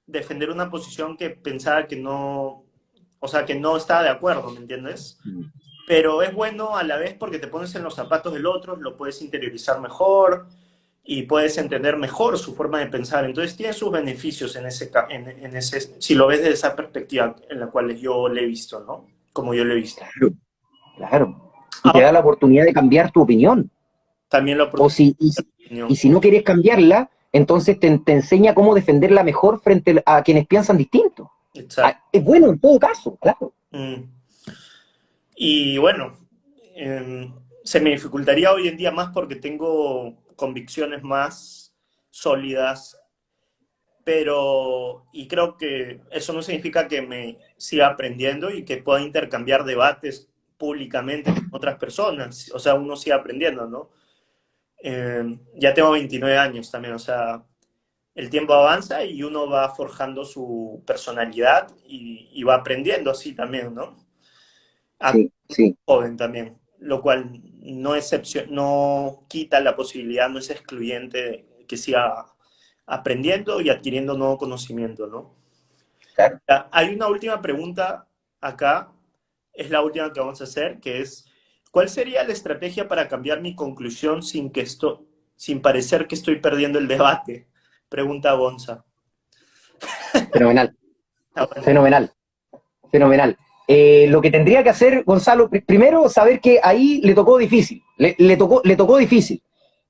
defender una posición que pensaba que no, o sea, que no estaba de acuerdo, ¿me entiendes? Pero es bueno a la vez porque te pones en los zapatos del otro, lo puedes interiorizar mejor y puedes entender mejor su forma de pensar. Entonces tiene sus beneficios si lo ves desde esa perspectiva en la cual yo le he visto, ¿no? Como yo lo he visto. Claro. Y te Ahora da la oportunidad de cambiar tu opinión. también la O oportunidad. si no quieres cambiarla, entonces te enseña cómo defenderla mejor frente a quienes piensan distinto. Exacto. Es bueno en todo caso, claro. Y bueno, se me dificultaría hoy en día más porque tengo convicciones más sólidas, y creo que eso no significa que me siga aprendiendo y que pueda intercambiar debates públicamente con otras personas, o sea, uno sigue aprendiendo, ¿no? Ya tengo 29 años también, o sea, el tiempo avanza y uno va forjando su personalidad y va aprendiendo así también, ¿no? A Sí, sí. joven también, lo cual no quita la posibilidad, no es excluyente que siga aprendiendo y adquiriendo nuevo conocimiento, ¿no? Claro. Hay una última pregunta acá, es la última que vamos a hacer, que es, ¿cuál sería la estrategia para cambiar mi conclusión sin parecer que estoy perdiendo el debate? Pregunta Gonza. Fenomenal, Ah, bueno. fenomenal, fenomenal. Lo que tendría que hacer, Gonzalo, primero saber que ahí le tocó difícil, le tocó difícil,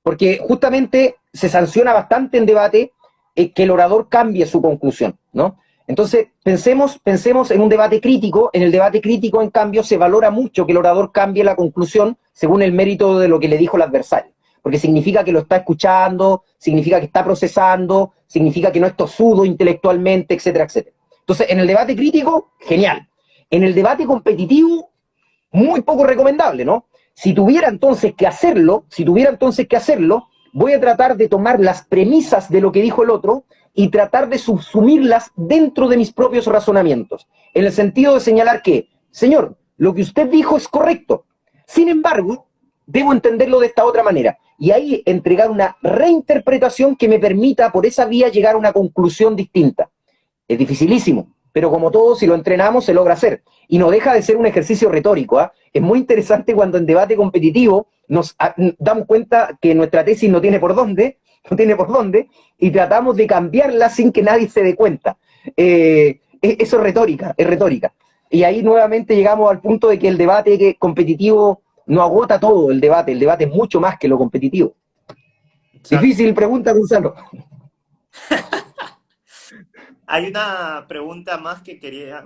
porque justamente se sanciona bastante en debate que el orador cambie su conclusión, ¿no? Entonces, pensemos en un debate crítico. En el debate crítico, en cambio, se valora mucho que el orador cambie la conclusión según el mérito de lo que le dijo el adversario, porque significa que lo está escuchando, significa que está procesando, significa que no es tosudo intelectualmente, etcétera, etcétera. Entonces, en el debate crítico, genial. En el debate competitivo, muy poco recomendable, ¿no? Si tuviera entonces que hacerlo, voy a tratar de tomar las premisas de lo que dijo el otro y tratar de subsumirlas dentro de mis propios razonamientos, en el sentido de señalar que, señor, lo que usted dijo es correcto. Sin embargo, debo entenderlo de esta otra manera. Y ahí entregar una reinterpretación que me permita por esa vía llegar a una conclusión distinta. Es dificilísimo, pero como todo, si lo entrenamos, se logra hacer. Y no deja de ser un ejercicio retórico. ¿Eh? Es muy interesante cuando en debate competitivo nos damos cuenta que nuestra tesis no tiene por dónde, no tiene por dónde, y tratamos de cambiarla sin que nadie se dé cuenta. Eso es retórica, es retórica. Y ahí nuevamente llegamos al punto de que el debate competitivo no agota todo el debate es mucho más que lo competitivo. Exacto. Difícil pregunta, Gonzalo. Hay una pregunta más que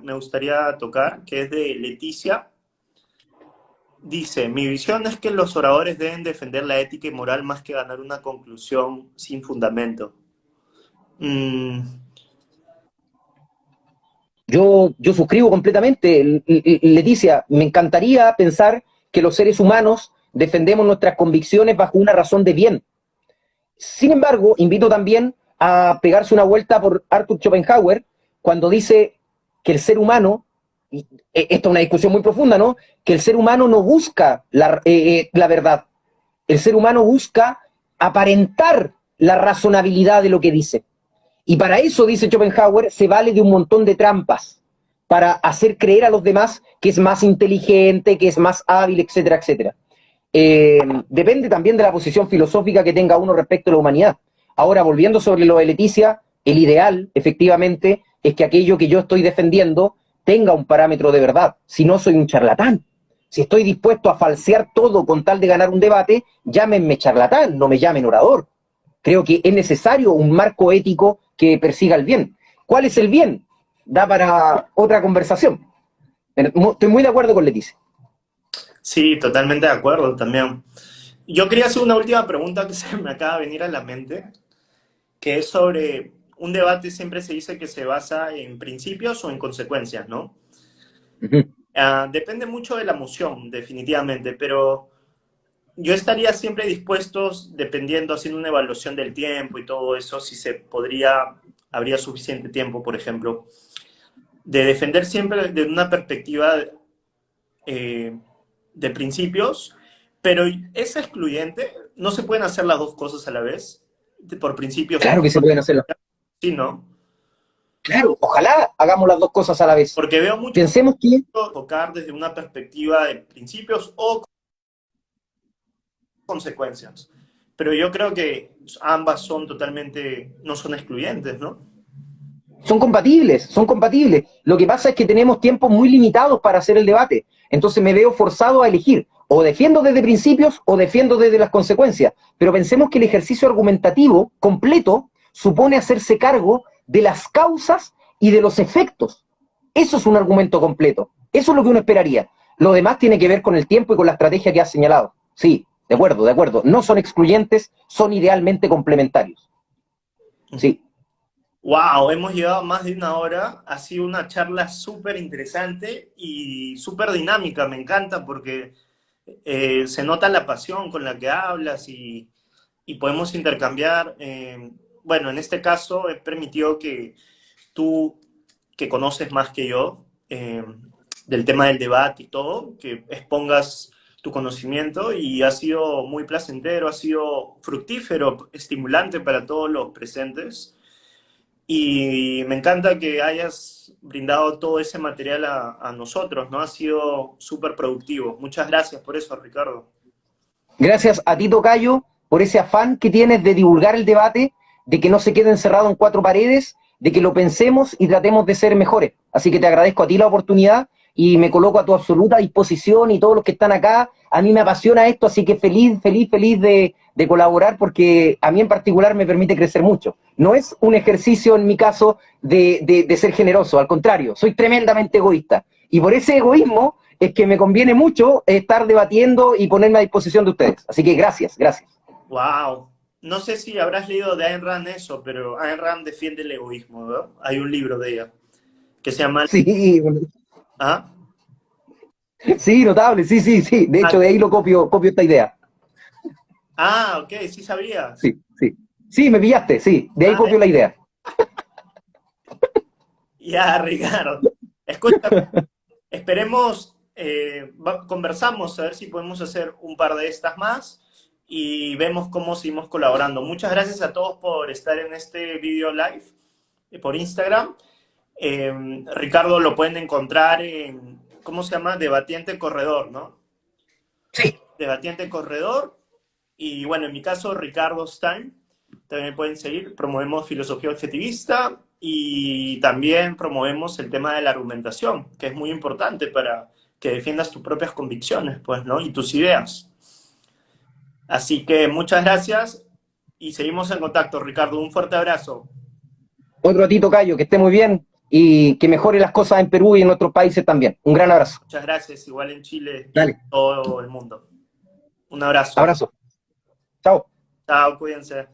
me gustaría tocar, que es de Leticia. Dice, mi visión es que los oradores deben defender la ética y moral más que ganar una conclusión sin fundamento. Mm, Yo suscribo completamente, Leticia, me encantaría pensar que los seres humanos defendemos nuestras convicciones bajo una razón de bien. Sin embargo, invito también a pegarse una vuelta por Arthur Schopenhauer cuando dice que el ser humano, y esta es una discusión muy profunda, ¿no? Que el ser humano no busca la verdad, el ser humano busca aparentar la razonabilidad de lo que dice. Y para eso, dice Schopenhauer, se vale de un montón de trampas para hacer creer a los demás que es más inteligente, que es más hábil, etcétera, etcétera. Depende también de la posición filosófica que tenga uno respecto a la humanidad. Ahora, volviendo sobre lo de Leticia, el ideal, efectivamente, es que aquello que yo estoy defendiendo tenga un parámetro de verdad. Si no, soy un charlatán. Si estoy dispuesto a falsear todo con tal de ganar un debate, llámenme charlatán, no me llamen orador. Creo que es necesario un marco ético que persiga el bien. ¿Cuál es el bien? Da para otra conversación. Estoy muy de acuerdo con Leticia. sí, totalmente de acuerdo también. Yo quería hacer una última pregunta que se me acaba de venir a la mente, que es sobre un debate siempre se dice que se basa en principios o en consecuencias, ¿no? Uh -huh. Depende mucho de la moción, definitivamente, pero yo estaría siempre dispuesto, dependiendo, haciendo una evaluación del tiempo y todo eso, si habría suficiente tiempo, por ejemplo, de defender siempre desde una perspectiva eh, de principios, pero es excluyente, no se pueden hacer las dos cosas a la vez, por principios y Claro que se pueden hacer. sí, ¿no? Claro, ojalá hagamos las dos cosas a la vez. Porque veo mucho Pensemos que, tocar desde una perspectiva de principios o consecuencias. Pero yo creo que ambas son totalmente, no son excluyentes, ¿no? son compatibles, son compatibles. Lo que pasa es que tenemos tiempos muy limitados para hacer el debate. Entonces me veo forzado a elegir. O defiendo desde principios o defiendo desde las consecuencias. Pero pensemos que el ejercicio argumentativo completo supone hacerse cargo de las causas y de los efectos. Eso es un argumento completo. Eso es lo que uno esperaría. Lo demás tiene que ver con el tiempo y con la estrategia que has señalado. Sí, de acuerdo, de acuerdo. No son excluyentes, son idealmente complementarios. Sí. Wow, hemos llegado a más de una hora. Ha sido una charla súper interesante y súper dinámica. Me encanta porque se nota la pasión con la que hablas y y podemos intercambiar. Bueno, en este caso he permitido que tú, que conoces más que yo, del tema del debate y todo, que expongas tu conocimiento y ha sido muy placentero, ha sido fructífero, estimulante para todos los presentes. Y me encanta que hayas brindado todo ese material a nosotros, ¿no? Ha sido súper productivo. Muchas gracias por eso, Ricardo. Gracias a ti, tocayo, por ese afán que tienes de divulgar el debate, de que no se quede encerrado en cuatro paredes, de que lo pensemos y tratemos de ser mejores. Así que te agradezco a ti la oportunidad y me coloco a tu absoluta disposición y todos los que están acá. A mí me apasiona esto, así que feliz, feliz, feliz de colaborar porque a mí en particular me permite crecer mucho. No es un ejercicio, en mi caso, de ser generoso, al contrario, soy tremendamente egoísta. Y por ese egoísmo es que me conviene mucho estar debatiendo y ponerme a disposición de ustedes. Así que gracias, gracias. Wow. No sé si habrás leído de Ayn Rand eso, pero Ayn Rand defiende el egoísmo, ¿no? Hay un libro de ella que se llama... Sí, ¿Ah? sí, notable, sí, sí, sí. De Ah, hecho, de ahí lo copio esta idea. ok, sí sabías. Sí, sí. Sí, me pillaste, sí. De ahí Ah, copio la idea. ya, Ricardo. Escucha, esperemos, conversamos a ver si podemos hacer un par de estas más y vemos cómo seguimos colaborando. Muchas gracias a todos por estar en este video live por Instagram. Ricardo lo pueden encontrar en, ¿cómo se llama? Debatiente Corredor, ¿no? Sí. Debatiente Corredor. Y bueno, en mi caso, Ricardo Stein. También me pueden seguir. Promovemos filosofía objetivista y también promovemos el tema de la argumentación, que es muy importante para que defiendas tus propias convicciones, pues, ¿no? Y tus ideas. Así que muchas gracias y seguimos en contacto, Ricardo. Un fuerte abrazo. Otro a ti, tocayo, que esté muy bien y que mejore las cosas en Perú y en otros países también. Un gran abrazo. Muchas gracias, igual en Chile y en Dale, todo el mundo. Un abrazo. abrazo. Chao. Chao, cuídense.